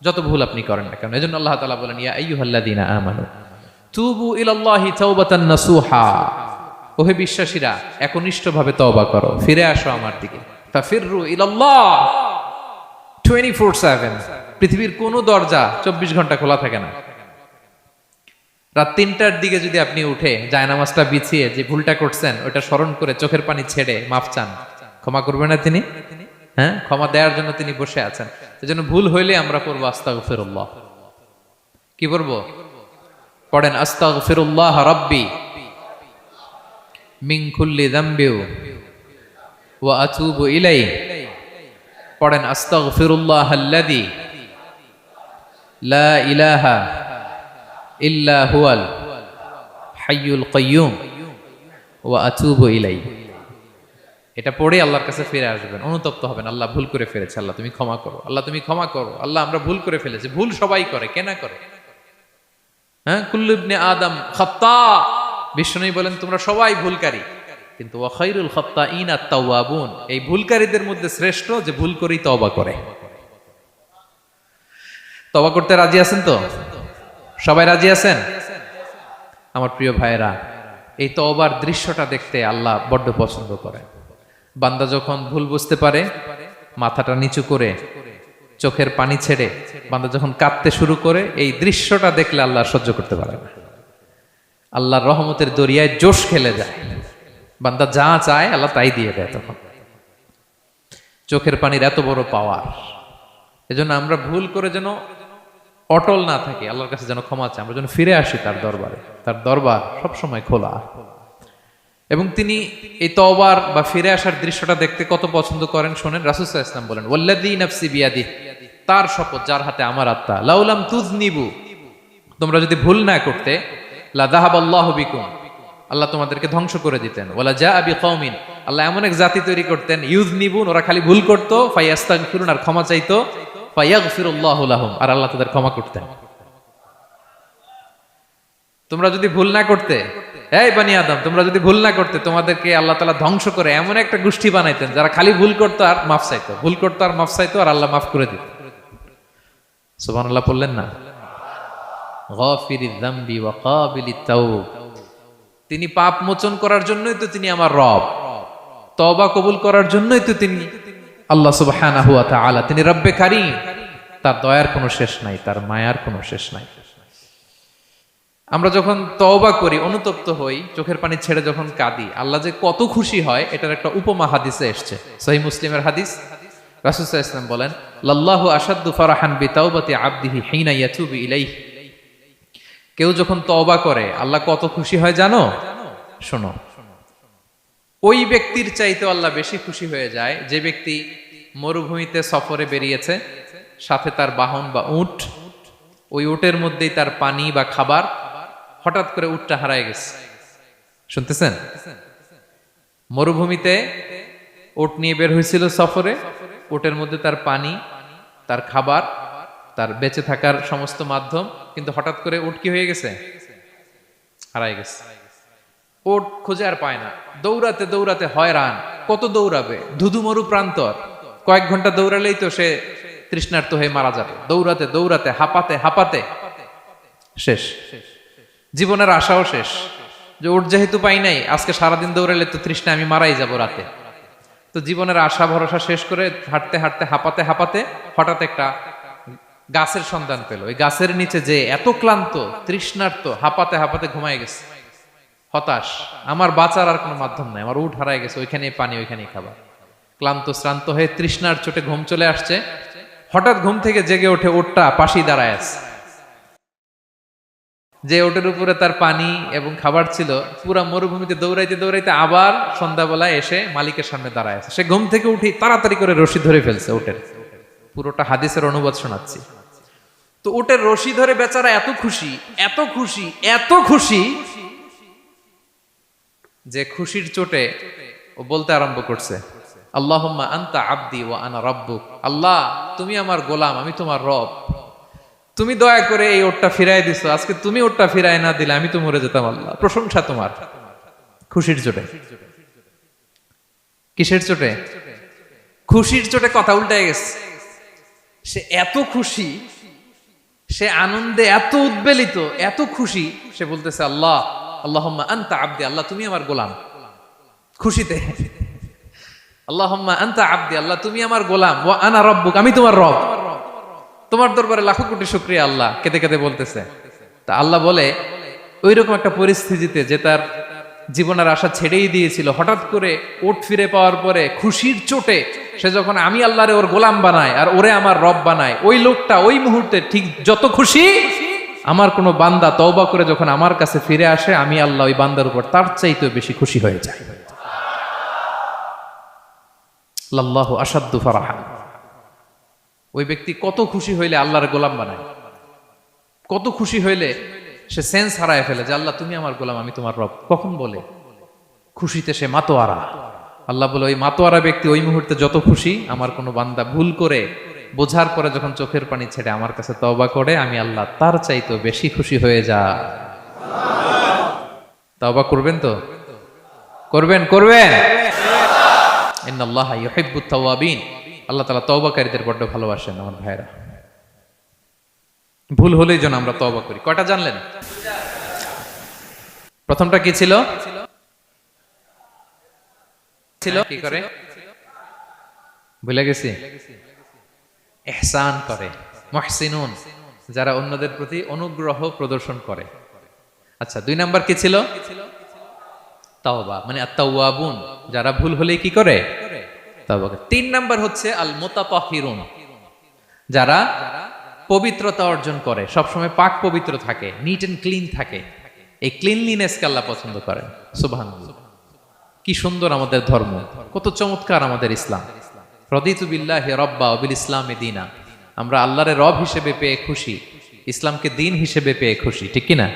[SPEAKER 1] যত ভুল আপনি করেন না কেন। এজন্য আল্লাহ তাআলা বলেন ইয়া আইয়ুহাল্লাযীনা আমানু তুবু ইলাল্লাহি তাওবাতান নাসুহা, ওহে বিশ্বাসীরা একনিষ্ঠভাবে তওবা করো, ফিরে আসো আমার দিকে। ফাফিররু ইলাল্লাহ 24/7, পৃথিবীর কোনো দরজা 24 ঘন্টা খোলা থাকে না। রাত 3টার দিকে যদি আপনি উঠে জায়নামাজটা বিছিয়ে যে ভুলটা করছেন ওটা স্মরণ করে চোখের পানি ছেড়ে মাফ চান, ক্ষমা করবেন না তিনি? হ্যাঁ, ক্ষমা দেওয়ার জন্য তিনি বসে আছেন। এজন্য ভুল হইলে আমরা করবো আস্তাগফিরুল্লাহ। কি বলবো? পড়েন আস্তাগফিরুল্লাহ রাব্বি মিন কুল্লি যামবি ওয়া আতুবু ইলাইহি। পড়েন আস্তাগফিরুল্লাহাল্লাযী লা ইলাহা ইল্লা হুয়াল হাইয়ুল কাইয়্যুম ওয়া আতুবু ইলাইহি। এটা পড়ে আল্লাহর কাছে ফিরে আসবেন, অনুতপ্ত হবেন, আল্লাহ ভুল করে ফেলেছে, আল্লাহ তুমি ক্ষমা করো, আল্লাহ তুমি ক্ষমা করো, আল্লাহ আমরা ভুল করে ফেলেছি। ভুল সবাই করে, কে না করে? হ্যাঁ, কুল্লু ইবনে আদম খাত্তা। বিষ্ণু বলেন তোমরা সবাই ভুলকারী, কিন্তু ওয়া খায়রুল খাত্তাইন আত-তাওয়াবুন, এই ভুলকারীদের মধ্যে শ্রেষ্ঠ যে ভুল করেই তওবা করে। তওবা করতে রাজি আছেন তো? সবাই রাজি আছেন? আমার প্রিয় ভাইরা, এই তওবার দৃশ্যটা দেখতে আল্লাহ বড্ড পছন্দ করেন। বান্দা যখন ভুল বুঝতে পারে, মাথাটা নিচু করে চোখের পানি ছেড়ে বান্দা যখন কাঁদতে শুরু করে, এই দৃশ্যটা দেখলে আল্লাহ সহ্য করতে পারে না। আল্লাহর রহমতের দরিয়ায় জোশ খেলে যায়, বান্দা যা চায় আল্লাহ তাই দিয়ে দেয়। তখন চোখের পানির এত বড় পাওয়ার। এজন্য আমরা ভুল করে যেন অটল না থাকি, আল্লাহর কাছে যেন ক্ষমা চাই, আমরা যেন ফিরে আসি তার দরবারে। তার দরবার সবসময় খোলা। এবং তিনি এই তওবার বা ফিরে আসার দৃশ্যটা দেখতে কত পছন্দ করেন শোনেন। রাসূল সাল্লাল্লাহু আলাইহি ওয়াসাল্লাম বলেন, ওয়াল্লাযী নাফসি বিয়াদিহি, তার শপথ যার হাতে আমার আত্মা, লাউলাম তুযনিবু, তোমরা যদি ভুল না করতে, লা যাহাবাল্লাহু বিকুম, আল্লাহ তোমাদেরকে ধ্বংস করে দিতেন। ওয়ালা জাআ বিকওমিন, আল্লাহ এমন এক জাতি তৈরি করতেন, ইউযনিবুন, ওরা খালি ভুল করত, ফায়াস্তাগফিরুন, আর ক্ষমা চাইতো, ফায়াগফিরুল্লাহু লাহুম, আর আল্লাহ তাদের ক্ষমা করতেন। তোমরা যদি ভুল না করতে, এই বনি আদম, তোমরা যদি ভুল না করতে, তোমাদেরকে আল্লাহ তাআলা ধ্বংস করে এমন একটা গোষ্ঠী বানাইতেন যারা খালি ভুল করতো আর মাফ চাইতো, ভুল করতো আর মাফ চাইতো, আর আল্লাহ মাফ করে দিত। সুবহানাল্লাহ বললেন না? গাফিরিয যামবি ওয়া কাবিলিত তাওব, তিনি পাপ মোচন করার জন্যই তো তিনি আমার রব, তওবা কবুল করার জন্যই তো তিনি আল্লাহ সুবহানাহু ওয়া তাআলা, তিনি রব্বে কারীম। তার দয়ার কোনো শেষ নাই, তার মায়ার কোনো শেষ নাই। আমরা যখন তওবা করি, অনুতপ্ত হই, চোখের পানি ছেড়ে যখন কাঁদি, আল্লাহ যে কত খুশি হয় এটার একটা উপমা হাদিসে এসেছে, সহিহ মুসলিমের হাদিস। রাসূল সাল্লাল্লাহু আলাইহি ওয়াসাল্লাম বলেন, লাল্লাহু আশাদ্দু ফারাহান বিতাওবাতি আবদিহি হিনা ইয়াতুবু ইলাইহি, কেউ যখন তওবা করে আল্লাহ কত খুশি হয় জানো? শোনো, ওই ব্যক্তির চাইতে আল্লাহ বেশি খুশি হয়ে যায় যে ব্যক্তি মরুভূমিতে সফরে বেরিয়েছে, সাথে তার বাহন বা উট, ওই উটের মধ্যেই তার পানি বা খাবার, হঠাৎ করে উটটা হারায় গেছে। শুনতেছেন? মরুভূমিতে উট নিয়ে বের হয়েছিল সফরে, উটের মধ্যে তার পানি, তার খাবার, তার বেঁচে থাকার সমস্ত মাধ্যম, কিন্তু হঠাৎ করে উট কি হয়ে গেছে? হারায় গেছে। উট খুঁজে আর পায় না, দৌড়াতে দৌড়াতে হয়রান। কত দৌড়াবে? ধুধু মরু প্রান্তর, কয়েক ঘন্টা দৌড়ালেই তো সে তৃষ্ণার্ত হয়ে মারা যাবে। দৌড়াতে দৌড়াতে হাঁপাতে হাঁপাতে শেষ, জীবনের আশাও শেষ, যে উট যেহেতু পাই নাই, আজকে সারাদিন দৌড়ালে তো তৃষ্ণা আমি মারাই যাব রাতে। তো জীবনের আশা ভরসা শেষ করে হাঁটতে হাঁটতে হাঁপাতে হাঁপাতে হঠাৎ একটা গাছের সন্ধান পেল। ওই গাছের নিচে যে এত ক্লান্ত, তৃষ্ণার্ত, হাঁপাতে হাঁপাতে ঘুমায় গেছে, হতাশ, আমার বাঁচার আর কোনো মাধ্যম নাই, আমার উট হারায় গেছে, ওইখানে পানি, ওইখানেই খাবার। ক্লান্ত শ্রান্ত হয়ে তৃষ্ণার চোটে ঘুম চলে আসছে। হঠাৎ ঘুম থেকে জেগে ওঠে, উটটা পাশেই দাঁড়ায় আছে। যে ওটের উপরে তার পানি এবং খাবার ছিল, পুরা মরুভূমিতে দৌড়াইতে দৌড়াইতে আবার সন্ধ্যাবেলায় এসে মালিকের সামনে দাঁড়ায় আছে। সে ঘুম থেকে উঠি তাড়াতাড়ি করে রশি ধরে ফেলছে উটের। পুরোটা হাদিসের অনুবাদ শোনাচ্ছি। তো উটের রশি ধরে বেচারা এত খুশি, এত খুশি, এত খুশি, যে খুশির চোটে ও বলতে আরম্ভ করছে, আল্লাহুম্মা আনতা আবদি ওয়া আনা রাব্বুক, আল্লাহ তুমি আমার গোলাম, আমি তোমার রব, তুমি দয়া করে এই ওটটা ফিরাই দিছো, আজকে তুমি ওটটা ফিরাই না দিলে আমি তো মরে যেতাম। আল্লাহ প্রশংসা তোমার। খুশির চোটে। কিসের চোটে? খুশির চোটে কথা উল্টে গেছে। সে এত খুশি, সে আনন্দে এত উদ্বেলিত, এত খুশি, সে বলতেছে আল্লাহ, আল্লাহুম্মা আনতা আবদি, আল্লাহ তুমি আমার গোলাম। খুশিতে আল্লাহুম্মা আনতা আবদি, আল্লাহ তুমি আমার গোলাম, ওয়া আনা রাব্বুক, আমি তোমার রব, তোমার দরবারে লাখো কোটি শুকরিয়া। আল্লাহ কেঁদে কেঁদে বলতেছে। তা আল্লাহ বলে, ওইরকম একটা পরিস্থিতিতে যে তার জীবনের আশা ছেড়েই দিয়েছিল, হঠাৎ করে ওট ফিরে পাওয়ার পরে খুশির চোটে সে যখন আমি আল্লাহরে ওর গোলাম বানায় আর ওরে আমার রব বানায়, ওই লোকটা ওই মুহূর্তে ঠিক যত খুশি আমার কোনো বান্দা তওবা করে যখন আমার কাছে ফিরে আসে, আমি আল্লাহ ওই বান্দার উপর তার চাইতেও বেশি খুশি হয়ে যাই। আল্লাহু আশাদ্দু ফারাহান। ওই ব্যক্তি কত খুশি হইলে আল্লাহর গোলাম বানায়, কত খুশি হইলে সে সেন্স হারায় ফেলে যে আল্লাহ তুমি আমার গোলাম, আমি তোমার রব। কখন বলে? খুশিতে সে মাতোয়ারা। আল্লাহ বলে ওই মাতোয়ারা ব্যক্তি ওই মুহূর্তে যত খুশি, আমার কোনো বান্দা ভুল করে বোঝার পরে যখন চোখের পানি ছেড়ে আমার কাছে তওবা করে, আমি আল্লাহ তার চাইতেও বেশি খুশি হয়ে যা। তওবা করবেন তো? করবেন করবেন। ইন্নাল্লাহা ইউহিব্বুত তাওয়াবিন। আল্লাহ তাআলা তওবাকারীদের বড্ড ভালোবাসেন আমার ভাইরা। ভুল হলেই যেন আমরা তওবা করি। কয়টা জানলেন? প্রথমটা কি ছিল? কি করে? ভুলে গেছি। ইহসান করে, মুহসিনুন, যারা অন্যদের প্রতি অনুগ্রহ প্রদর্শন করে। আচ্ছা, 2 নাম্বার কি ছিল? তাওবা, মানে আত-তাওয়াবুন, যারা ভুল হলেই কি করে? তাওবা করে। 3 নাম্বার হচ্ছে আল মুতাতাহহিরুন, যারা পবিত্রতা অর্জন করে, সবসময় পাক পবিত্র থাকে, নিট এন্ড ক্লিন থাকে। এই ক্লিনলিনেসকে আল্লাহ পছন্দ করেন। সুবহানাল্লাহ। কি সুন্দর আমাদের ধর্ম, কত চমৎকার আমাদের ইসলাম। রাদিতু বিল্লাহি রাব্বা ওয়া বিল ইসলামি দীনা। আমরা আল্লাহরে রব হিসেবে পেয়ে খুশি, ইসলামকে দিন হিসেবে পেয়ে খুশি, ঠিক কি না?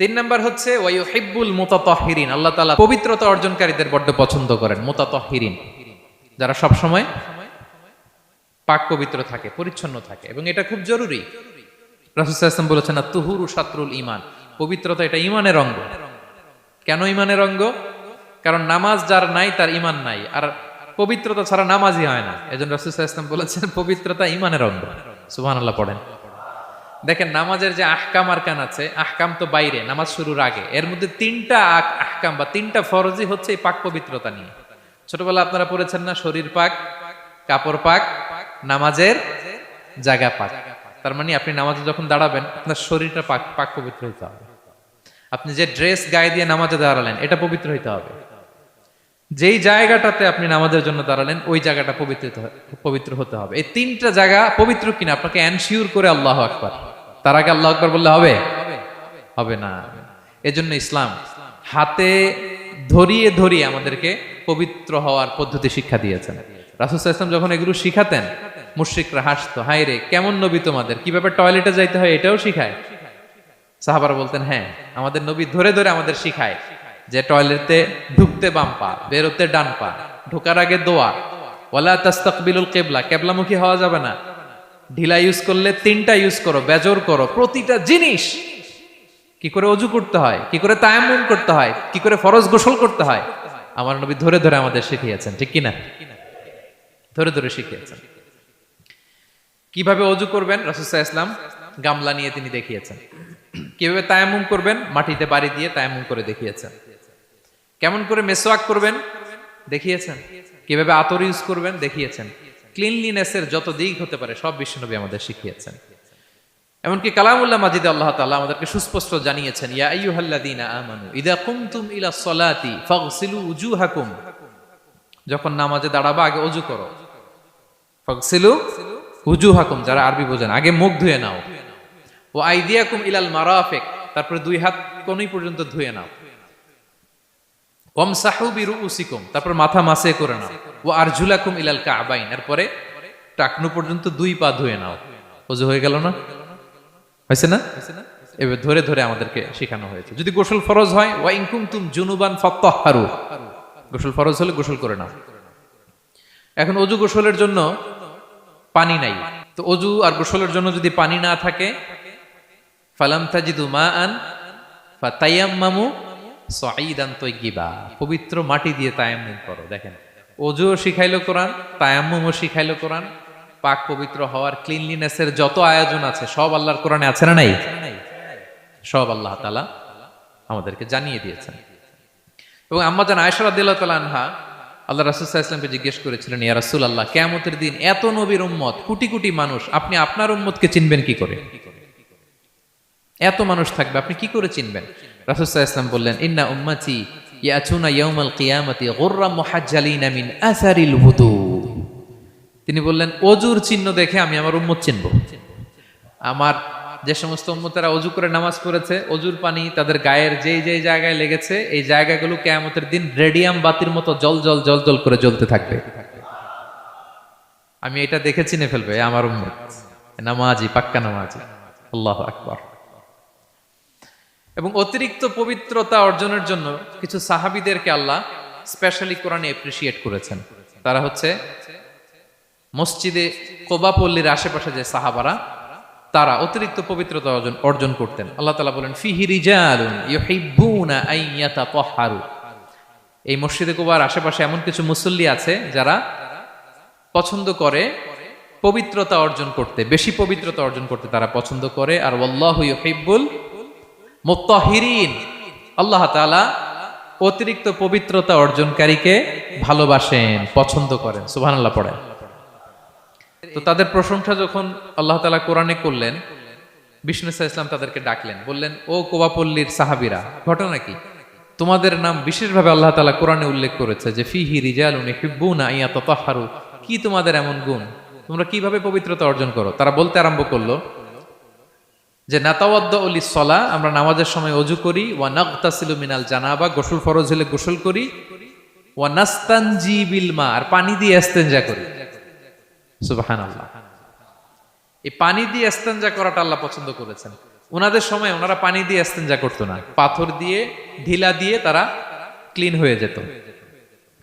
[SPEAKER 1] 3 নাম্বার হচ্ছে ওয়া ইউহিব্বুল মুতাতাহহিরিন। আল্লাহ তাআলা পবিত্রতা অর্জনকারীদের বড্ড পছন্দ করেন। মুতাতাহহিরিন, যারা সব সময় পাক পবিত্র থাকে, পরিচ্ছন্ন থাকে, এবং এটা খুব জরুরি। রাসূল সাল্লাল্লাহু আলাইহি ওয়াসাল্লাম বলেছেন আত-তুহুরু শাতরুল ঈমান। পবিত্রতা এটা ঈমানের অঙ্গ। কেন ঈমানের অঙ্গ? কারণ নামাজ যার নাই তার ঈমান নাই, আর পবিত্রতা ছাড়া নামাজই হয় না। এজন্য রাসূল সাল্লাল্লাহু আলাইহি ওয়াসাল্লাম বলেছেন পবিত্রতা ঈমানের অঙ্গ। সুবহানাল্লাহ পড়েন। দেখেন নামাজের যে আহকাম আরকান আছে, আহকাম তো বাইরে, নামাজ শুরুর আগে। এর মধ্যে 3টা আহকাম বা 3টা ফরজই হচ্ছে এই পাক পবিত্রতা নিয়ে। ছোটবেলা আপনারা পড়েছেন না, শরীর পাক, কাপড় পাক, নামাজের জায়গা পাক। তার মানে আপনি নামাজে যখন দাঁড়াবেন আপনার শরীরটা পাক পাক পবিত্র হইতে হবে। আপনি যে ড্রেস গায়ে দিয়ে নামাজে দাঁড়ালেন এটা পবিত্র হইতে হবে। যেই জায়গাটাতে আপনি নামাজের জন্য দাঁড়ালেন ওই জায়গাটা পবিত্র হতে হবে। এই 3টা জায়গা পবিত্র কিনা আপনাকে এনশিওর করে আল্লাহু আকবার, তার আগে আল্লাহু আকবার বললে হবে? হবে না। এজন্য ইসলাম হাতে ধরিয়ে ধরিয়ে আমাদেরকে পবিত্র হওয়ার পদ্ধতি শিক্ষা দিয়েছেন। রাসূল সাল্লাল্লাহু আলাইহি ওয়াসাল্লাম যখন এগুলো শিখাতেন, মুশরিকরা হাসতো, হায় রে কেমন নবী তোমাদের, কিভাবে টয়লেটে যাইতে হয় এটাও শিখায়। সাহাবারা বলতেন হ্যাঁ, আমাদের নবী ধরে ধরে আমাদের শিখায় যে টয়লেটে ঢুকতে বাম পা, বেরোতে ডান পা, ঢোকার আগে দোয়া, ওয়ালা তাস্তাকবিলুল কিবলা, কিবলামুখী হওয়া যাবে না, ঢিলা ইউজ করলে 3টা ইউজ করো, বেজর করো, প্রতিটা জিনিস, কি করে ওযু করতে হয়, কি করে তায়াম্মুম করতে হয়, কি করে ফরজ গোসল করতে হয়, আমার নবী ধরে ধরে আমাদের শিখিয়েছেন, ঠিক কি না? ধরে ধরে শিখিয়েছেন। কিভাবে ওযু করবেন রাসূল সাল্লাল্লাহু আলাইহি ওয়াসাল্লাম গামলা নিয়ে তিনি দেখিয়েছেন। কিভাবে তায়াম্মুম করবেন মাটিতে বাড়ি দিয়ে তায়াম্মুম করে দেখিয়েছেন। কেমন করে মেসওয়াক করবেন দেখিয়েছেন। কিভাবে আতর ইউজ করবেন দেখিয়েছেন। ক্লিনলিনেসের যত দিক হতে পারে সব বিশ্বনবী আমাদের শিখিয়েছেন। এমনকি কালামুল্লাহ মাজিদে আল্লাহ তাআলা আমাদেরকে সুস্পষ্ট জানিয়েছেন, ইয়া আইয়ুহাল্লাযীনা আমানু ইযা কুমতুম ইলা সলাতি ফাগসিলু উজুহাকুম। যখন নামাজে দাঁড়াবা আগে ওযু করো। ফাগসিলু উজুহাকুম, যারা আরবি বোঝেন আগে মুখ ধুয়ে নাও। ওয়া আইদিয়াকুম ইলাল মারাফিক, তারপরে 2 হাত কোণই পর্যন্ত ধুয়ে নাও। ওয়ামসাহু বিরুউসিকুম, তারপর মাথা মাসে করে নাও। ওয়া আরজুলাকুম ইলাল কাবাইন, এরপরে টাকনু পর্যন্ত 2 পা ধুয়ে নাও। ওযু হয়ে গেল না? হয়েছে না? এবার ধরে ধরে আমাদেরকে শেখানো হয়েছে। যদি গোসল ফরজ হয়, ওয়া ইন কুনতুম জুনুবান ফাত্তাহহারু, গোসল ফরজ হলে গোসল করে নাও। এখন ওযু গোসলের জন্য পানি নাই, তো ওযু আর গোসলের জন্য যদি পানি না থাকে, ফালাম তাজিদু মাআন ফাতায়াম্মামু সাঈদান তাইয়্যিবা, পবিত্র মাটি দিয়ে তায়াম্মুম করো। দেখেন ওযুও শিখাইলো কোরআন, তায়াম্মুমও শিখাইলো কোরআন। পাক পবিত্র হওয়ার ক্লিনলিনেসের যত আয়োজন আছে সব আল্লাহর কোরআনে আছে না নাই? সব আল্লাহ তাআলা আমাদেরকে জানিয়ে দিয়েছেন। এবং আম্মা জান আয়েশা রাদিয়াল্লাহু তাআলা আনহা আল্লাহ রাসূল সাল্লাল্লাহু আলাইহি ওয়াসাল্লামকে জিজ্ঞেস করেছিলেন, ইয়া রাসূলুল্লাহ, কিয়ামতের দিন এত নবীর উম্মত, কোটি কোটি মানুষ, আপনি আপনার উম্মতকে চিনবেন কি করে? এত মানুষ থাকবে, আপনি কি করে চিনবেন? রাসূল সাল্লাল্লাহু আলাইহি ওয়াসাল্লাম বললেন, ইন্না উম্মতি ইয়াতুনা ইয়াউমাল কিয়ামাতি গুররাম মুহাজ্জালিনা মিন আসারিল wudu। তিনি বললেন ওযুর চিহ্ন দেখে আমি আমার উম্মত চিনব। আমার যে সমস্ত উম্মতেরা অজু করে নামাজ পড়েছে, অজুর পানি তাদের গায়ের যেই যেই জায়গায় লেগেছে এই জায়গাগুলো কিয়ামতের দিন রেডিয়াম বাতির মতো জল জল জল জল করে জ্বলতে থাকবে। আমি এটা দেখে চিনে ফেলবে আমার উম্মত নামাজি, পাক্কা নামাজি। আল্লাহু আকবার। এবং অতিরিক্ত পবিত্রতা অর্জনের জন্য কিছু সাহাবীদেরকে আল্লাহ স্পেশালি কোরআনে অ্যাপ্রিশিয়েট করেছেন। তারা হচ্ছে মসজিদে কোবা পল্লীর আশেপাশে যে সাহাবারা, তারা অতিরিক্ত পবিত্রতা অর্জন করতেন। আল্লাহ তাআলা বলেন ফিহি রিজালুন ইউহিব্বুনা আন ইয়াতাতাহহারু। এই মসজিদে কোবার আশেপাশে এমন কিছু মুসল্লি আছে যারা পছন্দ করে পবিত্রতা অর্জন করতে, বেশি পবিত্রতা অর্জন করতে তারা পছন্দ করে। আর ওয়াল্লাহু ইউহিব্বুল মুত্তাহিরিন, আল্লাহ তাআলা অতিরিক্ত পবিত্রতা অর্জনকারীকে ভালোবাসেন, পছন্দ করেন। সুবহানাল্লাহ পড়েন। তো তাদের প্রশংসা যখন আল্লাহ তাআলা কোরআনে করলেন, বিষ্ণু সাল্লাল্লাহু আলাইহি ওয়াসাল্লাম তাদেরকে ডাকলেন, বললেন ও কোবাপল্লীর সাহাবীরা, ঘটনা কি? তোমাদের নাম বিশেষভাবে আল্লাহ তাআলা কোরআনে উল্লেখ করেছে যে ফিহি রিজালুন ইউহিব্বুনা আন ইয়াতাতাহহারু। কি তোমাদের এমন গুণ? তোমরা কিভাবে পবিত্রতা অর্জন করো? তারা বলতে আরম্ভ করলো যে নাতাওয়াদ্দাউ লিস-সালাহ, আমরা নামাজের সময় ওযু করি, ওয়া নাগতাসিলু মিনাল জানাবা, গোসল ফরজ হলে গোসল করি, ওয়া নাস্তানজি বিল মা, আর পানি দিয়ে ইস্তেনজা করি। সুবহানাল্লাহ। এই পানি দিয়ে ইস্তেনজা করাটা আল্লাহ পছন্দ করেছেন। ওনাদের সময় ওনারা পানি দিয়ে ইস্তেনজা করতো না, পাথর দিয়ে, ঢিলা দিয়ে তারা ক্লিন হয়ে যেত।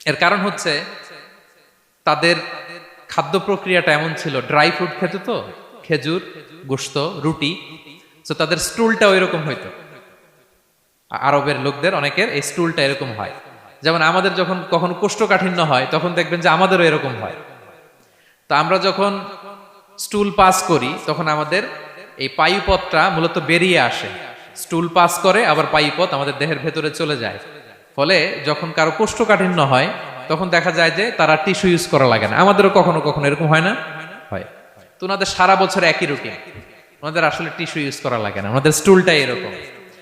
[SPEAKER 1] এর কারণ হচ্ছে তাদের খাদ্য প্রক্রিয়াটা এমন ছিল, ড্রাই ফ্রুট খেত তো, খেজুর, গোশত, রুটি, তো তাদের স্টুলটা ওইরকম হইতো। আরবের লোকদের অনেকের এই স্টুলটা এরকম হয়। যেমন আমাদের যখন কখনো কোষ্ঠকাঠিন্য হয় তখন দেখবেন যে আমাদেরও এরকম হয়। তা আমরা যখন স্টুল পাস করি তখন আমাদের এই পায়ুপথটা মূলত বেরিয়ে আসে, স্টুল পাস করে আবার পায়ুপথ আমাদের দেহের ভেতরে চলে যায়। ফলে যখন কারো কোষ্ঠকাঠিন্য হয় তখন দেখা যায় যে তারা টিস্যু ইউজ করা লাগে না। আমাদেরও কখনো কখনো এরকম হয় না? হয়। তো ওনাদের সারা বছর একই রুটিন, ওনাদের আসলে টিস্যু ইউজ করা লাগে না, ওনাদের স্টুলটাই এরকম।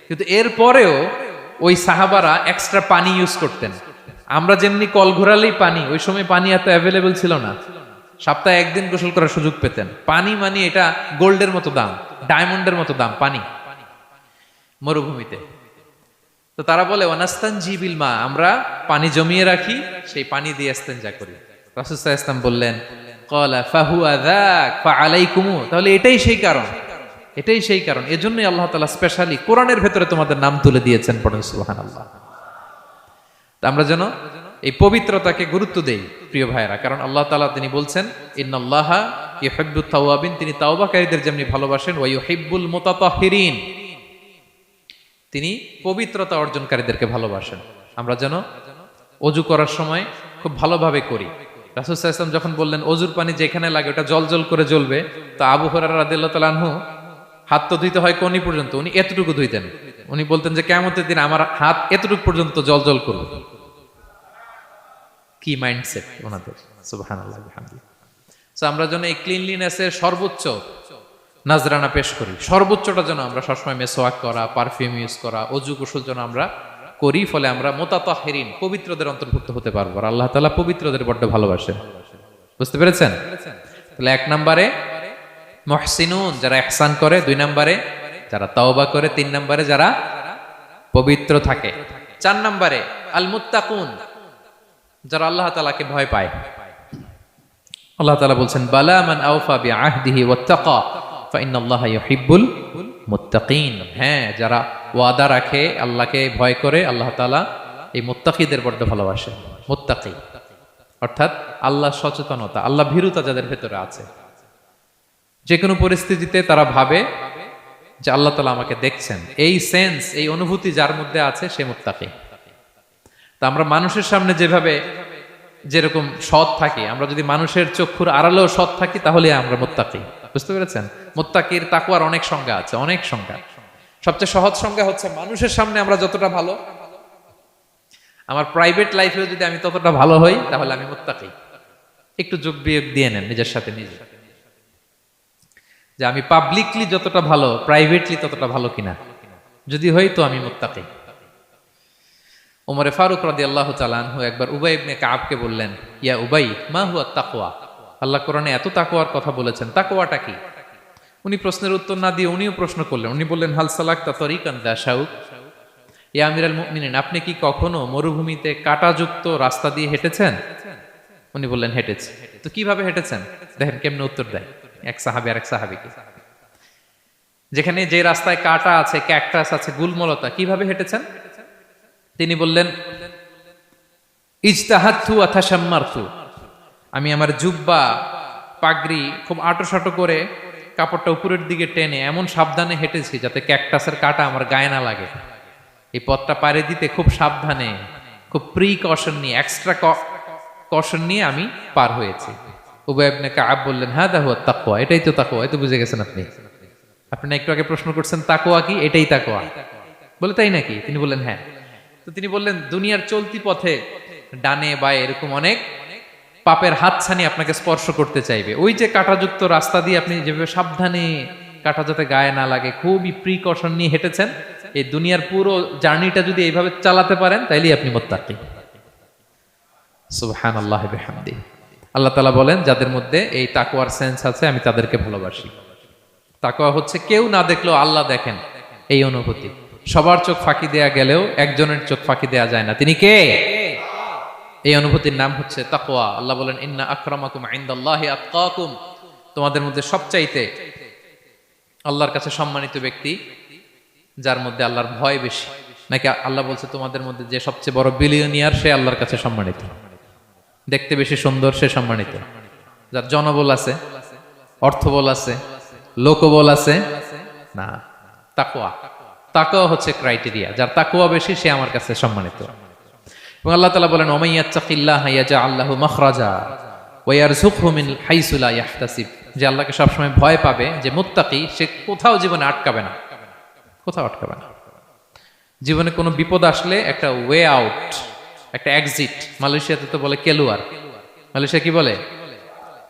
[SPEAKER 1] কিন্তু এরপরেও ওই সাহাবারা এক্সট্রা পানি ইউজ করতেন। আমরা যেমনি কল ঘোরালেই পানি, ওই সময় পানি এত অ্যাভেলেবল ছিল না, সপ্তাহে একদিন গোসল করার সুযোগ পেতেন। পানি মানে এটা গোল্ডের মতো দাম, ডায়মন্ডের মতো দাম পানি মরুভূমিতে। তো তারা বলে ওয়ানাস্তানজি বিল মা, আমরা পানি জমিয়ে রাখি, সেই পানি দিয়ে ইস্তেনজা করি। রাসূল সাল্লাল্লাহু আলাইহি ওয়াসাল্লাম বললেন ক্বালা ফাহুয়া যাক ফাআলাইকুম, তাহলে এটাই সেই কারণ, এটাই সেই কারণ, এজন্যই আল্লাহ তাআলা স্পেশালি কোরআনের ভেতরে তোমাদের নাম তুলে দিয়েছেন। পড়ুন সুবহানাল্লাহ। তা আমরা যেন এই পবিত্রতাকে গুরুত্ব দেই প্রিয় ভাইয়েরা, কারণ আল্লাহ তাআলা তিনি বলছেন ইন্নাল্লাহা ইউহিব্বুত তাওয়াবিন, তিনি তাওবাকারীদের যেমনি ভালোবাসেন, ওয়া ইউহিব্বুল মুতাতাহহিরিন, তিনি পবিত্রতা অর্জনকারীদেরকে ভালোবাসেন। আমরা যেন ওযু করার সময় খুব ভালোভাবে করি। রাসূল সাল্লাল্লাহু আলাইহি ওয়াসাল্লাম যখন বললেন ওযুর পানি যেখানে লাগে ওটা জল জল করে জ্বলবে, তো আবু হুরায়রা রাদিয়াল্লাহু তাআলা আনহু হাত তো ধুইতে হয় কোনি পর্যন্ত, উনি এতটুকু ধুইতেন। উনি বলতেন যে কিয়ামতের দিন আমার হাত এতটুকু পর্যন্ত জল জল করবে। কি মাইন্ডসেট ওনাদের, সুবহানাল্লাহ বিহামদিহি। সো আমরা যেন এই ক্লিনলিনেসের সর্বোচ্চ নাজরানা পেশ করি, সর্বোচ্চটা যেন আমরা সবসময় মেসওয়াক করা, পারফিউম ইউজ করা, অজু গোসল যেন আমরা করি। ফলে আমরা মুতাতাহহিরিন, পবিত্রদের অন্তর্ভুক্ত হতে পারবো। আর আল্লাহ তাআলা পবিত্রদের বড্ড ভালোবাসেন। বুঝতে পেরেছেন? তাহলে এক নম্বরে মুহসিনুন, যারা ইহসান করে, দুই নম্বরে যারা তাওবা করে, তিন নম্বরে যারা পবিত্র থাকে, চার নম্বরে আল মুত্তাকুন, যারা আল্লাহ তাআলাকে ভয় পায়। আল্লাহ তাআলা বলছেন বালা মান আওফা বিআহদিহি ওয়াত্তাকা ফাইন্নাল্লাহা ইউহিব্বুল মুত্তাকিন। হ্যাঁ, যারা ওয়াদা রাখে, আল্লাহকে ভয় করে, আল্লাহ তাআলা এই মুত্তাকিদের বড় ভালোবাসেন। মুত্তাকি অর্থাৎ আল্লাহ সচেতনতা, আল্লাহ ভীরুতা যাদের ভেতরে আছে, যে কোনো পরিস্থিতিতে তারা ভাবে যে আল্লাহ তাআলা আমাকে দেখছেন, এই সেন্স, এই অনুভূতি যার মধ্যে আছে সে মুত্তাকি। তা আমরা মানুষের সামনে যেভাবে যেরকম সৎ থাকি, আমরা যদি মানুষের চক্ষুর আড়ালেও সৎ থাকি তাহলে আমরা মুত্তাকি। বুঝতে পেরেছেন? মুত্তাকির তাকওয়ার অনেক সংজ্ঞা আছে, অনেক সংজ্ঞা। সবচেয়ে সহজ সংজ্ঞা হচ্ছে মানুষের সামনে আমরা যতটা ভালো, আমার প্রাইভেট লাইফেও যদি আমি ততটা ভালো হই তাহলে আমি মুত্তাকি। একটু যোগ বিয়োগ দিয়ে নেন নিজের সাথে নিজে, যে আমি পাবলিকলি যতটা ভালো প্রাইভেটলি ততটা ভালো কিনা। যদি হই তো আমি মুত্তাকি। ওমরে ফারুক রাদিয়াল্লাহু তাআলা আনহু একবার উবাই ইবনে কাবকে বললেন, ইয়া উবাই মা হুয়া তাকওয়া, আল্লাহ কোরআনে এত তাকওয়ার কথা বলেছেন, তাকওয়াটা কি? উনি প্রশ্নের উত্তর না দিয়ে উনিও প্রশ্ন করলেন। উনি বললেন, হাল সালাকতা তরিকান দা শাউক, ইয়া আমিরাল মুমিনিন, আপনি কি কখনো মরুভূমিতে কাঁটাযুক্ত রাস্তা দিয়ে হেঁটেছেন? উনি বললেন, হেঁটেছি। তো কিভাবে হেঁটেছেন? দেখেন কেমনে উত্তর দেয় এক সাহাবী আর এক সাহাবীকে। যেখানে যে রাস্তায় কাঁটা আছে, ক্যাকটাস আছে, গুলমলতা, কিভাবে হেঁটেছেন? তিনি বললেন, ইজতাহাদতু ওয়া তাশাম্মারতু, আমি আমার জুব্বা পাগড়ি খুব আঁটো করে কাপড়টা উপরের দিকে টেনে এমন সাবধানে হেঁটেছি যাতে ক্যাকটাসের কাঁটা আমার গায়ে না লাগে। এই পথটা পাড়ি দিতে খুব সাবধানে, খুব প্রিকশন নিয়ে, এক্সট্রা কশন নিয়ে আমি পার হয়েছি। উবাই ইবনে কাব বললেন, হাদা হুয়া তাকওয়া, এটাই তো তাকওয়া। এই তো বুঝে গেছেন আপনি। আপনি একটু আগে প্রশ্ন করছেন তাকওয়া কি, এটাই তাকওয়া। বলে, তাই নাকি? তিনি বললেন, হ্যাঁ। তো তিনি বললেন, দুনিয়ার চলতি পথে ডানে বায়ে এরকম অনেক পাপের হাতছানি আপনাকে স্পর্শ করতে চাইবে। ওই যে কাঁটাযুক্ত রাস্তা দিয়ে আপনি যেভাবে সাবধানে, কাঁটা যাতে গায়ে না লাগে, খুবই প্রিকশন নিয়ে হেঁটেছেন, এই দুনিয়ার পুরো জার্নিটা যদি এইভাবে চালাতে পারেন তাইলেই আপনি মুত্তাকি। সুবহানাল্লাহি ওয়া বিহামদিহি। আল্লাহ তাআলা বলেন, যাদের মধ্যে এই তাকওয়ার সেন্স আছে আমি তাদেরকে ভালোবাসি। তাকওয়া হচ্ছে কেউ না দেখলেও আল্লাহ দেখেন, এই অনুভূতি। সবার চোখ ফাঁকি দেয়া গেলেও একজনের চোখ ফাঁকি দেয়া যায় না। তিনি কে? এই অনুভূতির নাম হচ্ছে তাকওয়া। আল্লাহ বলেন, ইন্না আকরামাকুম ইনদাল্লাহি আতকাকুম, তোমাদের মধ্যে সবচাইতে আল্লাহর কাছে সম্মানিত ব্যক্তি যার মধ্যে আল্লাহর ভয় বেশি। নাকি আল্লাহ বলছে, তোমাদের মধ্যে যে সবচেয়ে বড় বিলিয়নিয়ার সে আল্লাহর কাছে সম্মানিত, দেখতে বেশি সুন্দর সে সম্মানিত, যার জনবল আছে, অর্থবল আছে, লোকবল আছে না। তাকওয়া, তাকওয়া হচ্ছে ক্রাইটেরিয়া। যার তাকওয়া বেশি সে আমার কাছে সম্মানিত। এবং আল্লাহ তাআলা বলেন, ওয়া মাইয়াত্তাকিল্লাহা ইয়াজআল লাহু মাখরাজা ওয়া ইয়ারযুকহু মিন হাইসু লা ইয়াহতাসিব, যে আল্লাহকে সবসময় ভয় পাবে, যে মুত্তাকি, সে কোথাও জীবনে আটকাবে না, কোথাও আটকাবে না। জীবনে কোনো বিপদ আসলে একটা ওয়ে আউট, একটা এক্সিট। মালয়েশিয়াতে তো বলে কেলুয়ার। মালয়েশিয়া কি বলে?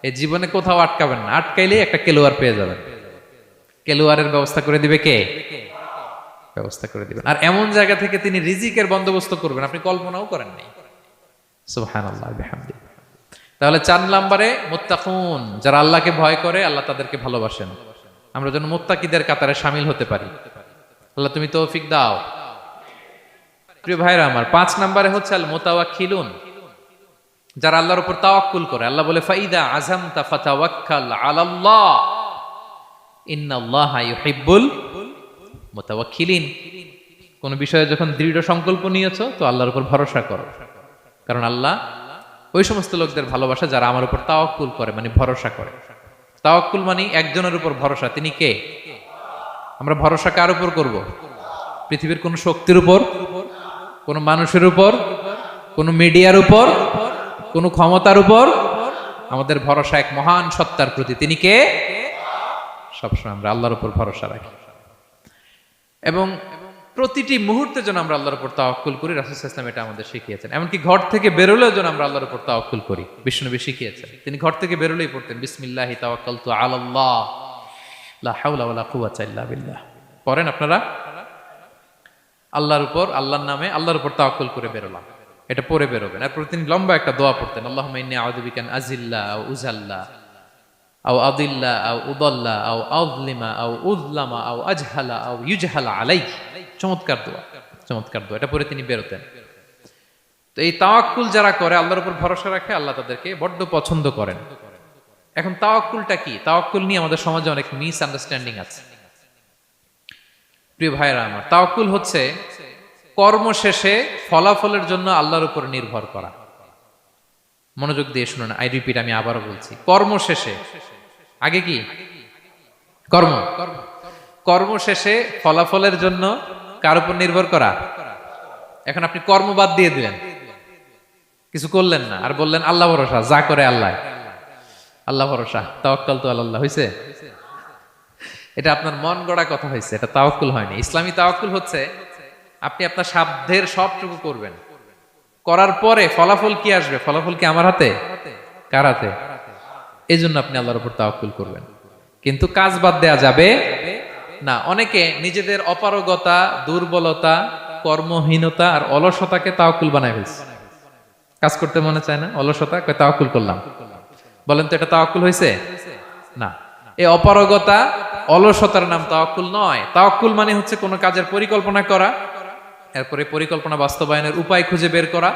[SPEAKER 1] এই জীবনে কোথাও আটকাবেন না, আটকাইলেই একটা কেলুয়ার পেয়ে যাবেন। কেলুয়ারের ব্যবস্থা করে দিবে কে? ব্যবস্থা করে দিবেন। আর এমন জায়গা থেকে তিনি রিজিকের বন্দোবস্ত করবেন আপনি কল্পনাও করেন নাই। সুবহানাল্লাহি বিহামদিহি। তাহলে 4 নম্বরে মুত্তাকুন, যারা আল্লাহকে ভয় করে আল্লাহ তাদেরকে ভালোবাসেন। আমরা যেন মুত্তাকিদের কাতারে শামিল হতে পারি। আল্লাহ তুমি তৌফিক দাও। প্রিয় ভাইরা আমার, 5 নম্বরে হচ্ছে আল মুতাওয়াক্কিলুন, যারা আল্লাহর উপর তাওয়াক্কুল করে। আল্লাহ বলে, ফাইদা আযামতা ফাতাওয়াক্কাল আলাল্লাহ ইন্নাল্লাহা ইউহিব্বুল মুতাওয়াক্কিলিন। কোন বিষয়ে যখন দৃঢ় সংকল্প নিয়েছো তো আল্লাহর উপর ভরসা করো, কারণ আল্লাহ ওই সমস্ত লোকদের ভালোবাসা যারা আমার উপর তাওয়াক্কুল করে, মানে ভরসা করে। তাওয়াক্কুল মানে একজনের উপর ভরসা। তিনি কে? আমরা ভরসা কার উপর করব? পৃথিবীর কোন শক্তির উপর, কোন মানুষের উপর, কোন মিডিয়ার উপর, কোন ক্ষমতার উপর? আমাদের ভরসা এক মহান সত্তার প্রতি। তিনি কে? সবসময় আমরা আল্লাহর উপর ভরসা রাখি এবং প্রতিটি মুহূর্তে যেন আমরা আল্লাহর উপর তাওয়াক্কুল করি। রাসূল সাল্লাল্লাহু আলাইহি ওয়াসাল্লাম এটা আমাদের শিখিয়েছেন। এমনকি ঘর থেকে বেরোলেও যেন আমরা আল্লাহর উপর তাওয়াক্কুল করি, বিশ্বনবী শিখিয়েছেন। তিনি ঘর থেকে বেরোলেই পড়তেন, বিসমিল্লাহি তাওয়াক্কালতু আলাল্লাহ লা হাওলা ওয়ালা কুওয়াতা ইল্লা বিল্লাহ। পড়েন আপনারা? আল্লাহর উপর, আল্লাহর নামে, আল্লাহর উপর তাওয়াক্কুল করে বেরোলাম, এটা পড়ে বেরোবেন। আর প্রতিদিন লম্বা একটা দোয়া পড়তেন, আল্লাহুম্মা ইন্নী আউযু বিকা আন আযিল্লা আও উযাল্লা আও আদিল্লা আও উদাল্লা আও আযলিমা আও উযলামা আও আজহালা আও ইউজহালা আলাই। চমৎকার দোয়া, চমৎকার দোয়া। এটা পরে তিনি বেরোতেন। তো এই তাওয়াক্কুল যারা করে, আল্লাহর উপর ভরসা রাখে, আল্লাহ তাদেরকে বড্ড পছন্দ করেন। এখন তাওয়াক্কুলটা কি? তাওয়াক্কুল নিয়ে আমাদের সমাজে অনেক মিস আন্ডারস্ট্যান্ডিং আছে। প্রিয় ভাইরা আমার, তাওয়াক্কুল হচ্ছে কর্ম শেষে ফলাফলের জন্য আল্লাহর উপর নির্ভর করা। মনোযোগ দিয়ে শুনুন, আই রিপিট, আমি আবারও বলছি, কর্ম শেষে, আগে কি কর্ম, কর্ম শেষে ফলাফলের জন্য কার উপর নির্ভর করা? এখন আপনি কর্ম বাদ দিয়ে দিলেন, কিছু করলেন না, আর বললেন আল্লাহ ভরসা, যা করে আল্লাহ, আল্লাহ ভরসা, তাওয়াক্কালতু আলাল্লাহ। হইছে? এটা আপনার মন গড়া কথা হয়েছে, এটা তাওয়াক্কুল হয়নি। ইসলামী তাওয়াক্কুল হচ্ছে আপনি আপনার সাধ্যের সবটুকু করবেন, করার পরে ফলাফল কি আসবে, ফলাফল কি আমার হাতে, কার হাতে? এই জন্য আপনি আল্লাহর উপর তাওয়াক্কুল করবেন। কিন্তু কাজ বাদ দেয়া যাবে না। অনেকে নিজেদের অপারগতা, দুর্বলতা, কর্মহীনতা আর অলসতাকে তাওয়াক্কুল বানায় ফেলছে। কাজ করতে মনে চায় না, অলসতা, কয় তাওয়াক্কুল করলাম। বলেন তো এটা তাওয়াক্কুল হয়েছে? না। এই অপারগতা, অলসতার নাম তাওয়াক্কুল নয়। তাওয়াক্কুল মানে হচ্ছে কোনো কাজের পরিকল্পনা করা, এরপরে পরিকল্পনা বাস্তবায়নের উপায় খুঁজে বের করা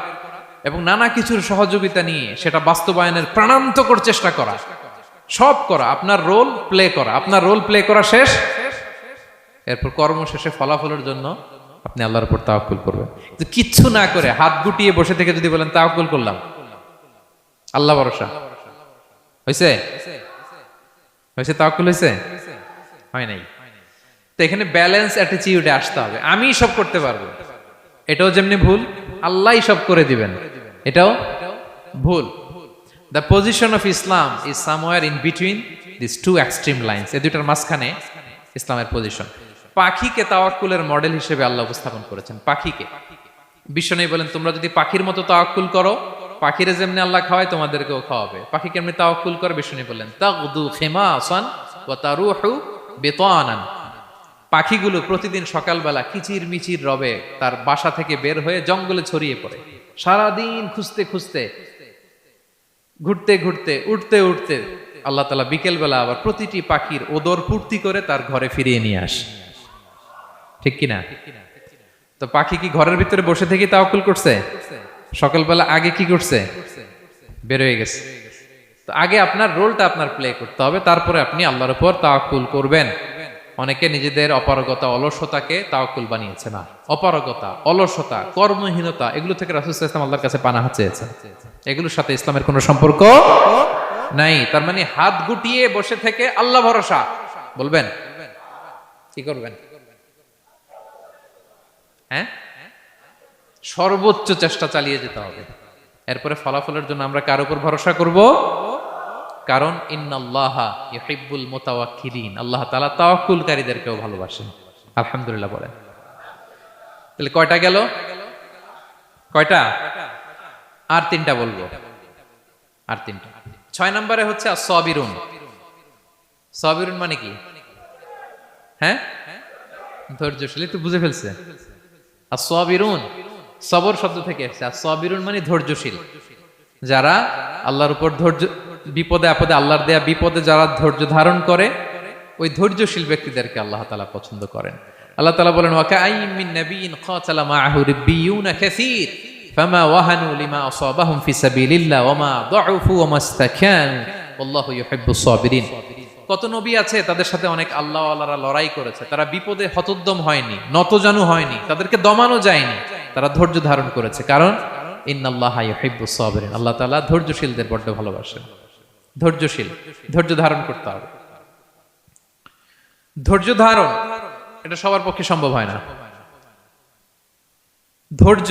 [SPEAKER 1] এবং নানা কিছুর সহযোগিতা নিয়ে সেটা বাস্তবায়নের প্রাণান্তকর চেষ্টা করা, সব করা, আপনার রোল প্লে করা, আপনার রোল প্লে করা শেষ, এরপর কর্ম শেষে ফলাফলের জন্য আপনি আল্লাহর উপর তাওয়াক্কুল করবেন। কিন্তু কিচ্ছু না করে হাত গুটিয়ে বসে থেকে যদি বলেন তাওয়াক্কুল করলাম, আল্লাহ ভরসা, হয়েছে? হয়েছে? তাওয়াক্কুল হয়েছে? হয় নাই। তো এখানে ব্যালেন্স অ্যাটিটিউডে আসতে হবে। আমি সব করতে পারবো, এটাও যেমনি ভুল, আল্লাহই সব করে দিবেন, এটাও ভুল। The position of Islam is somewhere in between this two extreme lines. এই দুটার মাঝখানে ইসলামের পজিশন। পাখিকে তাওয়াক্কুলের মডেল হিসেবে আল্লাহ উপস্থাপন করেছেন। পাখিকে বিশ্বনবী বলেন, তোমরা যদি পাখির মতো তাওয়াক্কুল করো, পাখিরে যেমনি আল্লাহ খাওয়ায় তোমাদেরকেও খাওয়াবে। পাখি কেমনি তাওয়াক্কুল করে? বিশ্বনবী বললেন, তাগদু খিমাসান ওয়া তারুহু বিতানান। পাখিগুলো প্রতিদিন সকালবেলা কিচির মিচির রবে তার বাসা থেকে বের হয়ে জঙ্গলে ছড়িয়ে পড়ে, সারাদিন খুঁজতে খুঁজতে, ঘুরতে ঘুরতে, উঠতে উঠতে আল্লাহ তাআলা বিকেল বেলা আবার প্রতিটি পাখির ওদর পূর্তি করে তার ঘরে ফিরিয়ে নিয়ে আসে। ঠিক কিনা? তো পাখি কি ঘরের ভিতরে বসে থেকে তাওয়াক্কুল করছে? সকালবেলা আগে কি করছে? বের হয়ে গেছে। তো আগে আপনার রোলটা আপনার প্লে করতে হবে, তারপরে আপনি আল্লাহর উপর তাওয়াক্কুল করবেন। অনেকে নিজেদের অপারগতা, অলসতাকে তাওয়াক্কুল বানিয়েছে। না, অপারগতা, অলসতা, কর্মহীনতা, এগুলো থেকে রাসূল সাল্লাল্লাহু আলাইহি ওয়াসাল্লাম আল্লাহর কাছে পানাহ চেয়েছেন। এগুলোর সাথে ইসলামের কোনো সম্পর্ক নাই। তার মানে হাত গুটিয়ে বসে থেকে আল্লাহ ভরসা বলবেন, কি করবেন? হ্যাঁ, সর্বোচ্চ চেষ্টা চালিয়ে যেতে হবে। এরপরে ফলাফলের জন্য আমরা কার উপর ভরসা করব? কারণ ইন্নাল্লাহা ইউহিব্বুল মুতাওয়াক্কিলিন, আল্লাহ তাআলা তাওয়াক্কুলকারীদেরকেও ভালোবাসেন। আলহামদুলিল্লাহ বলেন। তাহলে কয়টা গেল? কয়টা? আর তিনটা বলবো, আর তিনটা। 6 নম্বরে হচ্ছে as-সাবিরুন। সাবিরুন মানে কি? হ্যাঁ, ধৈর্যশীল। একটু বুঝে ফেলছে? as-সাবিরুন সবর শব্দ থেকে এসেছে। as-সাবিরুন মানে ধৈর্যশীল। যারা আল্লাহর উপর ধৈর্য, বিপদে আপদে আল্লাহর দেয়া বিপদে যারা ধৈর্য ধারণ করে, ওই ধৈর্যশীল ব্যক্তিদেরকে আল্লাহ তাআলা পছন্দ করেন। আল্লাহ তাআলা বলেন, ওয়া কাআইয়্যিম মিন নাবিয়্যিন ক্বাতালা মাআহু রিব্বিয়ুনা কাসীর ফামা ওয়াহানু লিমা আসাবাহুম ফি সাবিলিল্লাহ ওয়া মা দুউফু ওয়া মাস্তাকানু ওয়াল্লাহু ইউহিব্বুস সাবিরিন। কত নবী আছে, তাদের সাথে অনেক আল্লাহওয়ালারা লড়াই করেছে, তারা বিপদে হতোদ্যম হয়নি, নতজানু হয়নি, তাদেরকে দমানো যায়নি, তারা ধৈর্য ধারণ করেছে। কারণ ইন্নাল্লাহা ইউহিব্বুস সাবিরিন, আল্লাহ তাআলা ধৈর্যশীলদের বড় ভালোবাসেন। ধৈর্যশীল, ধৈর্য ধারণ করতে হবে। ধৈর্য ধারণ এটা সবার পক্ষে সম্ভব হয় না। ধৈর্য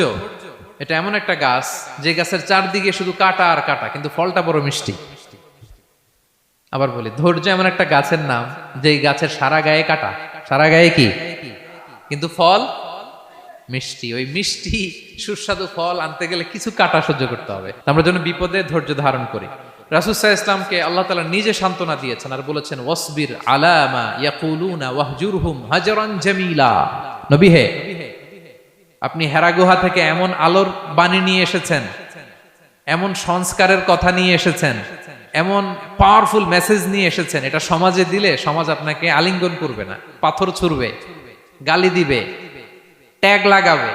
[SPEAKER 1] এটা এমন একটা গাছ, যে গাছের চারদিকে শুধু কাটা আর কাটা, কিন্তু ফলটা বড় মিষ্টি। আবার বলি, ধৈর্য এমন একটা গাছের নাম, যে গাছের সারা গায়ে কাটা, সারা গায়ে কি, কিন্তু ফল মিষ্টি। ওই মিষ্টি সুস্বাদু ফল আনতে গেলে কিছু কাটা সহ্য করতে হবে। আমরা যেন বিপদে ধৈর্য ধারণ করি। রাসূল সাল্লাল্লাহু আলাইহি ওয়াসাল্লামকে আল্লাহ তাআলা নিজে সান্ত্বনা দিয়েছেন আর বলেছেন, ওয়াসবির আলা মা ইয়াকুলুনা ওয়াহজুরহুম হাজরান জামিলা। নবী হে, আপনি হেরা গুহা থেকে এমন আলোর বাণী নিয়ে এসেছেন, এমন সংস্কারের কথা নিয়ে এসেছেন, এমন পাওয়ারফুল মেসেজ নিয়ে এসেছেন, এটা সমাজে দিলে সমাজ আপনাকে আলিঙ্গন করবে না, পাথর ছুড়বে, গালি দিবে, ট্যাগ লাগাবে,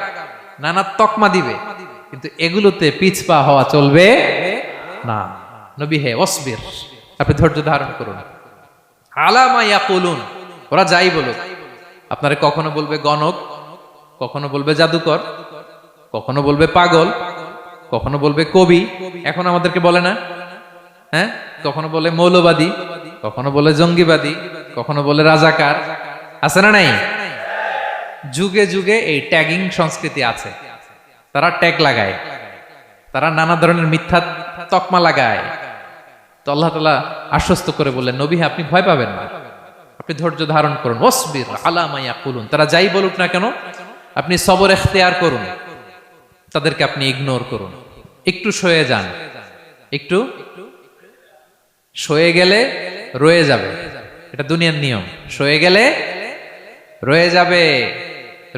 [SPEAKER 1] নানা তকমা দিবে, কিন্তু এগুলোতে পিছপা হওয়া চলবে না। নবী হে, ওয়াসবির, আপনি ধৈর্য ধারণ করুন। আলা মা ইয়াকুলুন, ওরা যাই বলুক, আপনারে কখনো বলবে গণক, কখনো বলবে জাদুকর, কখনো বলবে পাগল, কখনো বলবে কবি, এখন আমাদেরকে বলে না, হ্যাঁ, কখনো বলে মৌলবাদী, কখনো বলে জঙ্গিবাদী, কখনো বলে রাজাকার, আছে না নাই? যুগে যুগে এই ট্যাগিং সংস্কৃতি আছে। তারা ট্যাগ লাগায়, তারা নানা ধরনের মিথ্যা তকমা লাগায়। তো আল্লাহ তাআলা আশ্বস্ত করে বললেন, নবী আপনি ভয় পাবেন না, আপনি ধৈর্য ধারণ করুন। ওয়াসবির আলা মা ইয়াকুলুন, তারা যাই বলুক না কেন আপনি সবর ইখতিয়ার করুন, তাদেরকে আপনি ইগনোর করুন, একটু সয়ে যান। একটু সয়ে গেলে রয়ে যাবে, এটা দুনিয়ার নিয়ম। সয়ে গেলে রয়ে যাবে,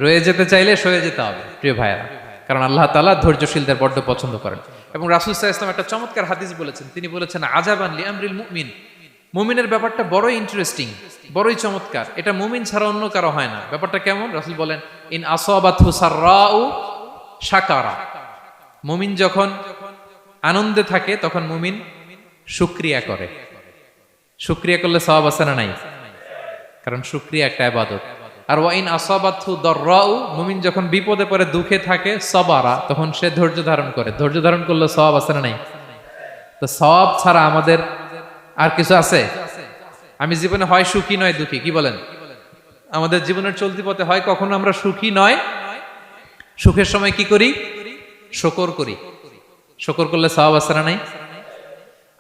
[SPEAKER 1] রয়ে যেতে চাইলে সয়ে যেতে হবে প্রিয় ভাইয়েরা, কারণ আল্লাহ তাআলা ধৈর্যশীলদের বড্ড পছন্দ করেন। এবং রাসূল সাল্লাল্লাহু আলাইহি ওয়াসাল্লাম একটা চমৎকার হাদিস বলেছেন, তিনি বলেছেন, আজাবান লিআমরিল মুমিন মুমিনের ব্যাপারটা বড়ই ইন্টারেস্টিং, বড়ই চমৎকার। এটা মুমিন ছাড়া অন্য কারো হয় না। ব্যাপারটা কেমন? রাসূল বলেন, ইন আসাবাতহু সাররাউ শাকারা। মুমিন যখন আনন্দে থাকে তখন মুমিন শুকরিয়া করে। শুকরিয়া করলে সওয়াব আছে না নাই? কারণ শুকরিয়া একটা ইবাদত। আর ওয়া ইন আসাবাতহু দাররাউ, মুমিন যখন বিপদে পড়ে দুঃখে থাকে, সাবারা, তখন সে ধৈর্য ধারণ করে। ধৈর্য ধারণ করলে সওয়াব আছে না নাই? তো সওয়াব ছাড়া আমাদের আর কিছু আছে? আমি জীবনে হয় সুখী নয় দুঃখী, কি বলেন? আমাদের জীবনের চলতি পথে হয় কখনো আমরা সুখী নয়, সুখের সময় কি করি? শুকর করি। শুকর করলে সওয়াব আছে না নাই?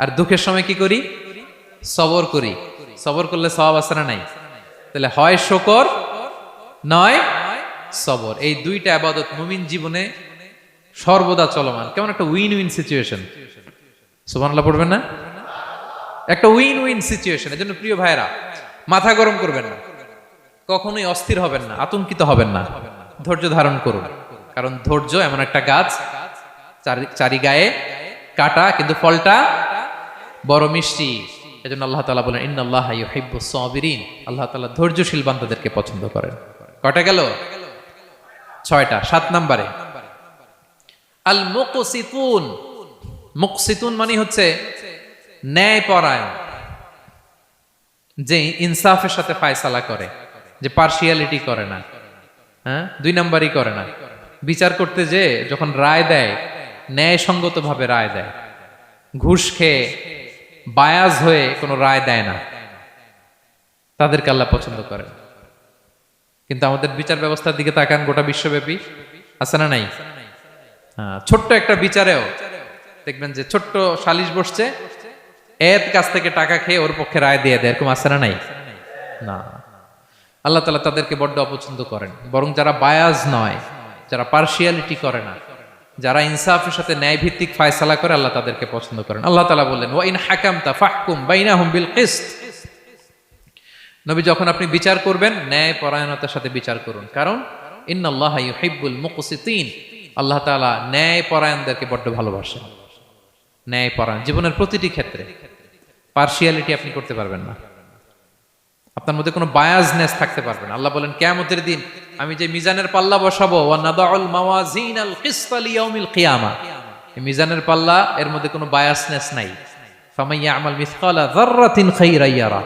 [SPEAKER 1] আর দুঃখের সময় কি করি? সবর করি। সবর করলে সওয়াব আছে না নাই? তাহলে হয় শুকর নয় সবর। এই দুইটা ইবাদত মুমিন জীবনে সর্বদা চলমান। কেমন একটা উইন উইন সিচুয়েশন। সুবহানাল্লাহ পড়বেন না? একটা উইন উইন সিচুয়েশন। এজন্য প্রিয় ভাইরা, মাথা গরম করবেন না, কখনোই অস্থির হবেন না, আতঙ্কিত হবেন না, ধৈর্য ধারণ করুন। কারণ ধৈর্য এমন একটা গাছ, চারি গায়ে কাটা, কিন্তু ফলটা বড় মিষ্টি। এজন্য আল্লাহ তাআলা বলেন, ইন্নাল্লাহা ইউহিব্বুস সাবিরিন। আল্লাহ তাআলা ধৈর্যশীল বান্দাদেরকে পছন্দ করেন। কয়টা গেল? 6টা। 7 নম্বরে আল মুকসিতুন। মুকসিতুন মানে হচ্ছে ন্যায়পরায়ণ, যে ইনসাফের সাথে ফায়সালা করে, যে পার্শিয়ালিটি করে না, হ্যাঁ, 2 নাম্বারই করে না। বিচার করতে যে যখন রায় দেয়, ন্যায়সঙ্গত ভাবে রায় দেয়, ঘুষ খেয়ে বায়াজ হয়ে কোনো রায় দেয় না, তাদেরকে আল্লাহ পছন্দ করে। কিন্তু আমাদের বিচার ব্যবস্থার দিকে তাকান, গোটা বিশ্বব্যাপী আছে না নাই? ছোট্ট একটা বিচারেও দেখবেন যে ছোট্ট সালিশ বসছে, এর কাছ থেকে টাকা খেয়ে ওর পক্ষে রায় দিয়ে দেয়, এরকম আছে না নাই? না, আল্লাহ তাআলা তাদেরকে বড্ড অপছন্দ করেন। বরং যারা বায়াজ নয়, যারা পার্শিয়ালিটি করে না, যারা ইনসাফের সাথে ন্যায় ভিত্তিক ফায়সালা করে, আল্লাহ তাদেরকে পছন্দ করেন। আল্লাহ তাআলা বললেন, ওয়া ইন হাকামতা ফাহকুম বাইনাহুম বিল কিসত। নবী, যখন আপনি বিচার করবেন, ন্যায় পরায়ণতার সাথে বিচার করুন। কারণ ইন্নাল্লাহা ইউহিব্বুল মুকসিতিন। আল্লাহ তাআলা ন্যায় পরায়ণদেরকে বড্ড ভালোবাসেন। ন্যায় পরায়ণ জীবনের প্রতিটি ক্ষেত্রে। পার্শিয়ালিটি আপনি করতে পারবেন না, আপনার মধ্যে কোনো বায়াসনেস থাকতে পারবে না। আল্লাহ বলেন, কিয়ামতের দিন আমি যে মিজানের পাল্লা বসাবো, ওয়া নাদাউল মাওয়াজিনাল কিসতা লিয়াউমিল কিয়ামা, এই মিজানের পাল্লা, এর মধ্যে কোনো বায়াসনেস নাই। ফামান ইয়ামাল মিসকালা যাররাতিন খাইরান ইয়ারা।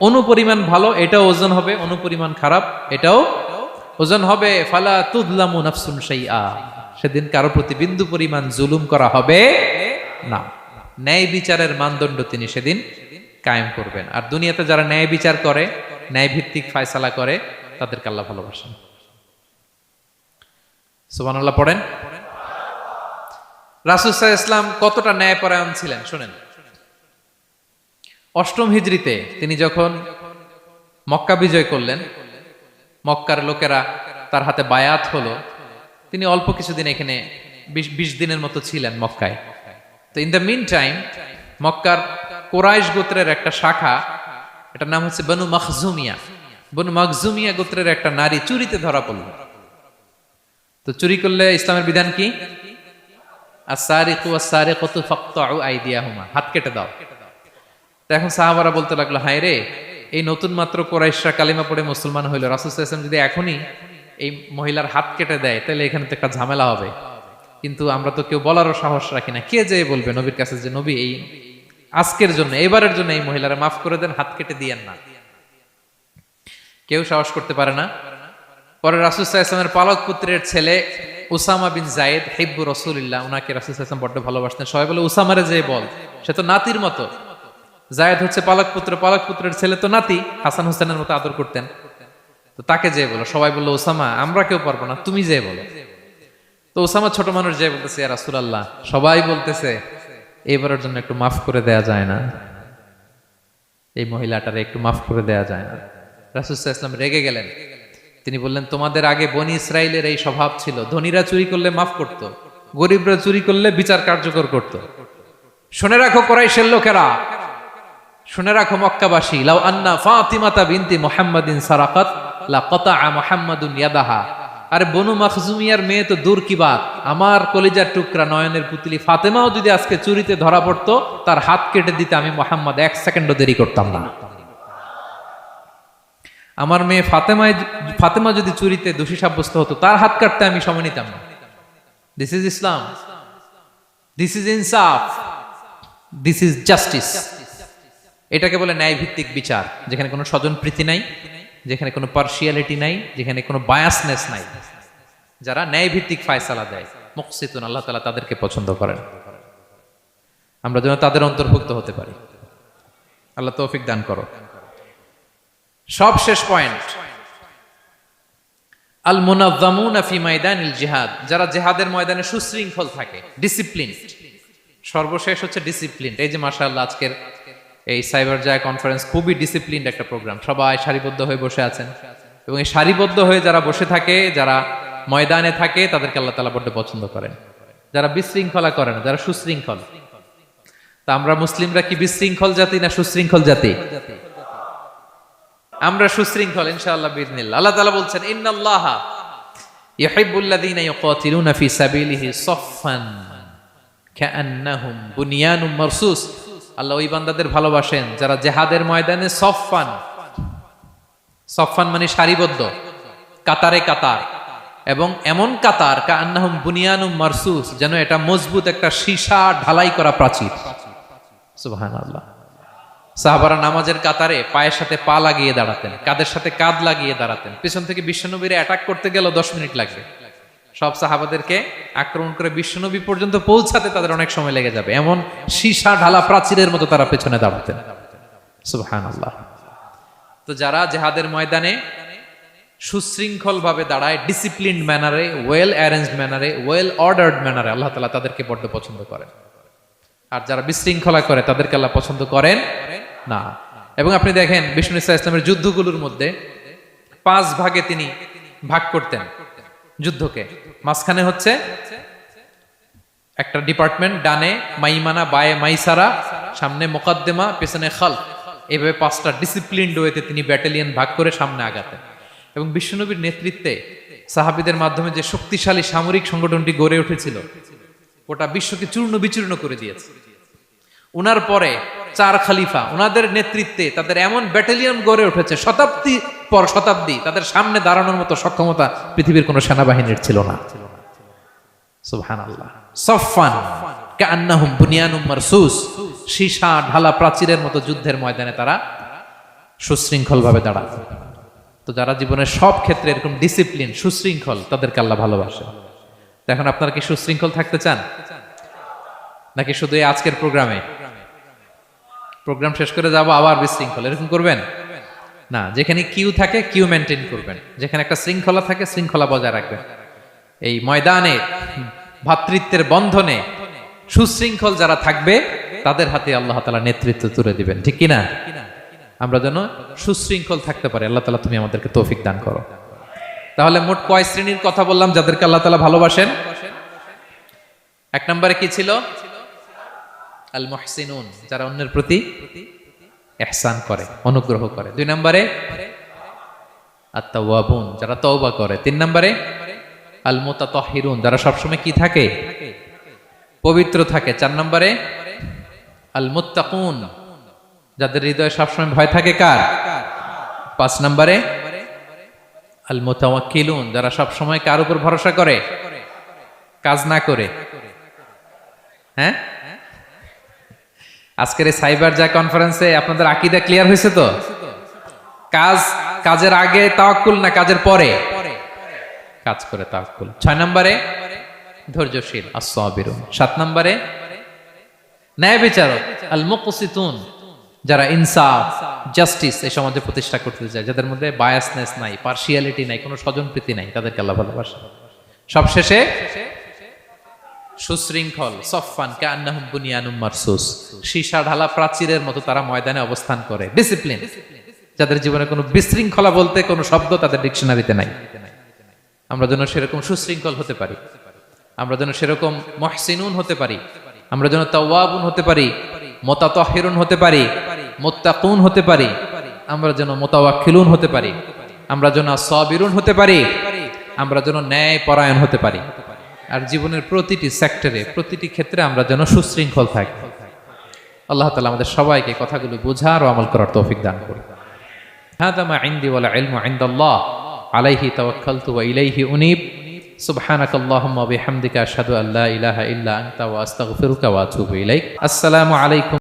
[SPEAKER 1] অনুপরিমাণ ভালো এটাও ওজন হবে, অনুপরিমাণ খারাপ এটাও ওজন হবে। ফালা তুযলামু নাফসুন শাইআ। সেদিন কারো প্রতি বিন্দু পরিমাণ জুলুম করা হবে না। ন্যায় বিচারের মানদণ্ড তিনি সেদিন কায়েম করবেন। আর দুনিয়াতে যারা ন্যায় বিচার করে, ন্যায় ভিত্তিক ফায়সালা করে, তাদেরকে আল্লাহ ভালোবাসেন। সুবহানাল্লাহ পড়েন। রাসূল সাল্লাল্লাহু আলাইহি ওয়াসাল্লাম কতটা ন্যায়পরায়ণ ছিলেন শুনেন। 8ম হিজরিতে তিনি যখন মক্কা বিজয় করলেন, মক্কার লোকেরা তার হাতে বায়াত হলো, তিনি অল্প কিছুদিন এখানে 20 দিনের মতো ছিলেন মক্কায়। তো ইন দ্য মিন টাইম মক্কার কুরাইশ গোত্রের একটা শাখা, এটার নাম হচ্ছে বনু মখজুমিয়া। বনু মখজুমিয়া গোত্রের একটা নারী চুরিতে ধরা পড়ল। তো চুরি করলে ইসলামের বিধান কি? আস-সারিকু ওয়াস-সারিকাতু ফাকতাউ আইদিয়াহুমা, হাত কেটে দাও। তো এখন সাহাবারা বলতে লাগলো, হায় রে, এই নতুন মাত্র কুরাইশরা কালিমা পড়ে মুসলমান হইল, রাসূল সাল্লাল্লাহু আলাইহি ওয়াসাল্লাম যদি এখনই এই মহিলার হাত কেটে দেয়, তাহলে এখানে তো একটা ঝামেলা হবে। কিন্তু আমরা তো কেউ বলারও সাহস রাখি না। কে যে বলবে নবীর কাছে যে, নবী, এই আজকের জন্য, এবারের জন্য এই মহিলারা মাফ করে দেন, হাত কেটে দিয়েন না। কেউ সাহস করতে পারে না। পরে রাসূল সাল্লাল্লাহু আলাইহি ওয়াসাল্লামের পালক পুত্রের ছেলে উসামা বিন যায়েদ, হিব্বু রাসূলিল্লাহ, উনাকে রাসূল সাল্লাল্লাহু আলাইহি ওয়াসাল্লাম বড্ড ভালোবাসতেন। সবাই বলে, উসামারে যে বল, সে তো নাতির মতো। যায়েদ হচ্ছে পালক পুত্র, পালক পুত্রের ছেলে তো নাতি, হাসান হোসেনের মতো আদর করতেন। তো তাকে যে বলো। সবাই বললো, উসামা, আমরা কেউ পারবো না, তুমি যে বলো। তো উসামা ছোট মানুষ যে বলতেছে, ইয়া রাসূলুল্লাহ, সবাই বলতেছে এবারের জন্য একটু মাফ করে দেয়া যায় না, এই মহিলাটারে একটু মাফ করে দেয়া যায় না। রাসূল সাল্লাল্লাহু আলাইহি ওয়াসাল্লাম রেগে গেলেন। তিনি বললেন, তোমাদের আগে বনি ইসরাইলের এই স্বভাব ছিল, ধনীরা চুরি করলে মাফ করত, গরিবরা চুরি করলে বিচার কার্যকর করত। শুনে রাখো কুরাইশের লোকেরা, শুনে রাখো মক্কাবাসী, লাউ আন্না ফাতিমাতা বিনতি মুহাম্মাদিন সারাকাত লা কাতাআ মুহাম্মাদুন ইয়াদাহা। আরে বনু মাখজুমিয়ার মেয়ে তো দূর কি বাত, আমার কলিজার টুকরা নয়নের পুতলি ফাতেমাও যদি আজকে চুরিতে ধরা পড়তো, তার হাত কেটে দিতে আমি মুহাম্মদ 1 সেকেন্ডও দেরি করতাম না। আমার মেয়ে ফাতেমা যদি চুরিতে দোষী সাব্যস্ত হতো, তার হাত কাটতে আমি সময় নিতাম না। This is Islam, this is ইনসাফ, দিস ইজ জাস্টিস। এটাকে বলে ন্যায় ভিত্তিক বিচার, যেখানে কোনো স্বজনপ্রীতি নাই, যেখানে কোনো পার্সিয়ালিটি নাই, যেখানে কোনো বায়াসনেস নাই। যারা ন্যায় ভিত্তিক ফায়সালা দেয়, মুকসিতুন, আল্লাহ তাআলা তাদেরকে পছন্দ করেন। আমরা যেন তাদের অন্তর্ভুক্ত হতে পারি। আল্লাহ তৌফিক দান করো। সব শেষ পয়েন্ট, আল মুনাজ্জামুনা ফি মাইদানিল জিহাদ, যারা জিহাদের ময়দানে সুশৃঙ্খল থাকে, ডিসিপ্লিন। সর্বশেষ হচ্ছে ডিসিপ্লিন। এই যে মাশাআল্লাহ আজকের এই সাইবার জায় কনফারেন্স খুবই ডিসিপ্লিনড একটা প্রোগ্রাম। সবাই সারিবদ্ধ হয়ে বসে আছেন, এবং এই সারিবদ্ধ হয়ে যারা বসে থাকে, যারা ময়দানে থাকে, তাদেরকে আল্লাহ তাআলা বড্ড পছন্দ করেন। যারা বিশৃঙ্খলা করে না, যারা সুশৃঙ্খল। তা আমরা মুসলিমরা কি বিশৃঙ্খল জাতি না সুশৃঙ্খল জাতি? আমরা সুশৃঙ্খল ইনশাআল্লাহ বিইذنিল্লাহ। আল্লাহ তাআলা বলছেন, ইন্নাল্লাহা ইউহিব্বুল্লাযীনা ইউকাতিলুনা ফি সাবিলিহি সাফফান কাআন্নাহুম বুনিয়ানুম মারসুস। আল্লাহ ওই বান্দাদের ভালোবাসেন যারা জিহাদের ময়দানে সফফান, সফফান মানে সারিবদ্ধ, কাতারে কাতার, এবং এমন কাতার কাআন্নাহুম বুনিয়ানুম মারসুস, যেন এটা মজবুত একটা সীসা ঢালাই করা প্রাচীর। সুবহানাল্লাহ। সাহাবারা নামাজের কাতারে পায়ের সাথে পা লাগিয়ে দাঁড়াতেন, কাদের সাথে কাঁধ লাগিয়ে দাঁড়াতেন। পিছন থেকে বিশ্বনবীরে অ্যাটাক করতে গেল 10 মিনিট লাগবে। সব সাহাবাদেরকে আক্রমণ করে বিশ্বনবী পর্যন্ত পৌঁছাতে তাদের অনেক সময় লেগে যাবে, এমন সীসা ঢালা প্রাচীরের মতো তারা পেছনে দাঁড়াতেন। সুবহানাল্লাহ। তো যারা জিহাদের ময়দানে সুশৃঙ্খল ভাবে দাঁড়ায়, ডিসিপ্লিনড ম্যানারে, ওয়েল অ্যারেঞ্জড ম্যানারে, ওয়েল অর্ডার্ড ম্যানারে, আল্লাহ তাআলা তাদেরকে বড্ড পছন্দ করেন। আর যারা বিশৃঙ্খলা করে, তাদেরকে আল্লাহ পছন্দ করেন না। এবং আপনি দেখেন বিষ্ণু ইসলামের যুদ্ধগুলোর মধ্যে 5 ভাগে তিনি ভাগ করতেন যুদ্ধকে। মাঝখানে হচ্ছে একটা ডিপার্টমেন্ট, ডানে মাইমানা, বায়ে মাইসারা, সামনে মুকাদ্দেমা, পেছনে খালফ। এইভাবে 5টা ডিসিপ্লিনড ওয়েতে তিনি ব্যাটালিয়ন ভাগ করে সামনে আগাতেন। এবং বিশ্বনবীর নেতৃত্বে সাহাবীদের মাধ্যমে যে শক্তিশালী সামরিক সংগঠনটি গড়ে উঠেছিল, ওটা বিশ্বকে চূর্ণ বিচূর্ণ করে দিয়েছে। উনার পরে 4 খলিফা, উনাদের নেতৃত্বে তাদের এমন ব্যাটালিয়ন গড়ে উঠেছে, শতাব্দী পর শতাব্দী তাদের সামনে দাঁড়ানোর মতো সক্ষমতা পৃথিবীর কোন সেনাবাহিনীর ছিল না। সুবহানাল্লাহ। সাফফান কাআন্নাহুম বুনিয়ানুম মারসুস, সীসা ঢালা প্রাচীরের মতো যুদ্ধের ময়দানে তারা সুশৃঙ্খল ভাবে দাঁড়ায়। তো যারা জীবনের সব ক্ষেত্রে এরকম ডিসিপ্লিন, সুশৃঙ্খল, তাদেরকে আল্লাহ ভালোবাসে। এখন আপনারা কি সুশৃঙ্খল থাকতে চান, নাকি শুধু এই আজকের প্রোগ্রাম শেষ করে যাব আবার বিশৃঙ্খল এরকম করবেন? না, যেখানে কিউ থাকে কিউ মেনটেন করবেন, যেখানে একটা শৃঙ্খলা থাকে শৃঙ্খলা বজায় রাখবেন। এই ময়দানে ভ্রাতৃত্বের বন্ধনে সুশৃঙ্খল যারা থাকবে, তাদের হাতে আল্লাহ তাআলা নেতৃত্ব তুলে দিবেন, ঠিক কিনা? আমরা যেন সুশৃঙ্খল থাকতে পারি। আল্লাহ তাআলা তুমি আমাদেরকে তৌফিক দান করো। তাহলে মোট কয় শ্রেণীর কথা বললাম যাদেরকে আল্লাহ তাআলা ভালোবাসেন? 1 নম্বরে কি ছিল? আল মুহসিনুন, যারা অন্যের প্রতি ইহসান করে, অনুগ্রহ করে। 2 নম্বরে আত-তাওয়াবুন, যারা তওবা করে। 3 নম্বরে আল মুতাতাহহিরুন, যারা সবসময় কি থাকে? পবিত্র থাকে। 4 নম্বরে আল মুত্তাকুন, যাদের হৃদয়ে সবসময় ভয় থাকে কার? 5 নম্বরে আল মুতাওয়াক্কিলুন, যারা সবসময় কার উপর ভরসা করে? কাজ না করে। হ্যাঁ, আজকের এই সাইবার জায় কনফারেন্সে আপনাদের আকীদা ক্লিয়ার হয়েছে তো? কাজের আগে তাওয়াক্কুল না কাজের পরে? কাজ করে তাওয়াক্কুল। 6 নম্বরে ধৈর্যশীল, আস-সাবিরুন। 7 নম্বরে ন্যায় বিচারক, আল মুকসিতুন, যারা ইনসাফ, জাস্টিস এই সমাজে প্রতিষ্ঠা করতে চায়, যাদের মধ্যে বায়াসনেস নাই, পার্সিয়ালিটি নাই, কোনো স্বজনপ্রীতি নাই, তাদেরকে আল্লাহ ভালোবাসে। সবশেষে সুশৃঙ্খল, সফফান কাআন্নাহুম বুনিয়ানুম মারসুস, সীসা ঢালা প্রাচীরের মতো তারা ময়দানে অবস্থান করে। ডিসিপ্লিন, যাদের জীবনে কোনো বিশৃঙ্খলা বলতে কোনো শব্দ তাদের ডিকশনারিতে নাই। আমরা যেন সেরকম সুশৃঙ্খল হতে পারি, আমরা যেন সেরকম মুহসিনুন হতে পারি, আমরা যেন তাওয়াবুন হতে পারি, মুতাতাহহিরুন হতে পারি, মুত্তাকুন হতে পারি, আমরা যেন মুতাওয়াক্কিলুন হতে পারি, আমরা যেন সাবিরুন হতে পারি, আমরা যেন ন্যায় পরায়ণ হতে পারি, আর জীবনের প্রতিটি সেক্টরে, প্রতিটি ক্ষেত্রে আমরা যেন সুশৃঙ্খল থাকি। আল্লাহ তাআলা আমাদের সবাইকে কথাগুলো বোঝার ও আমল করার তৌফিক দান করুন। হাদা মা ইনদি ওয়াল ইলমু ইনদাল্লাহ আলাইহি তাওয়াক্কালতু ওয়া ইলাইহি উনীব। সুবহানাকাল্লাহুম্মা ওয়া বিহামদিকা আশহাদু আল্লা ইলাহা ইল্লা আনতা ওয়া আস্তাগফিরুকা ওয়া আতুবু ইলাইক। আসসালামু আলাইকুম।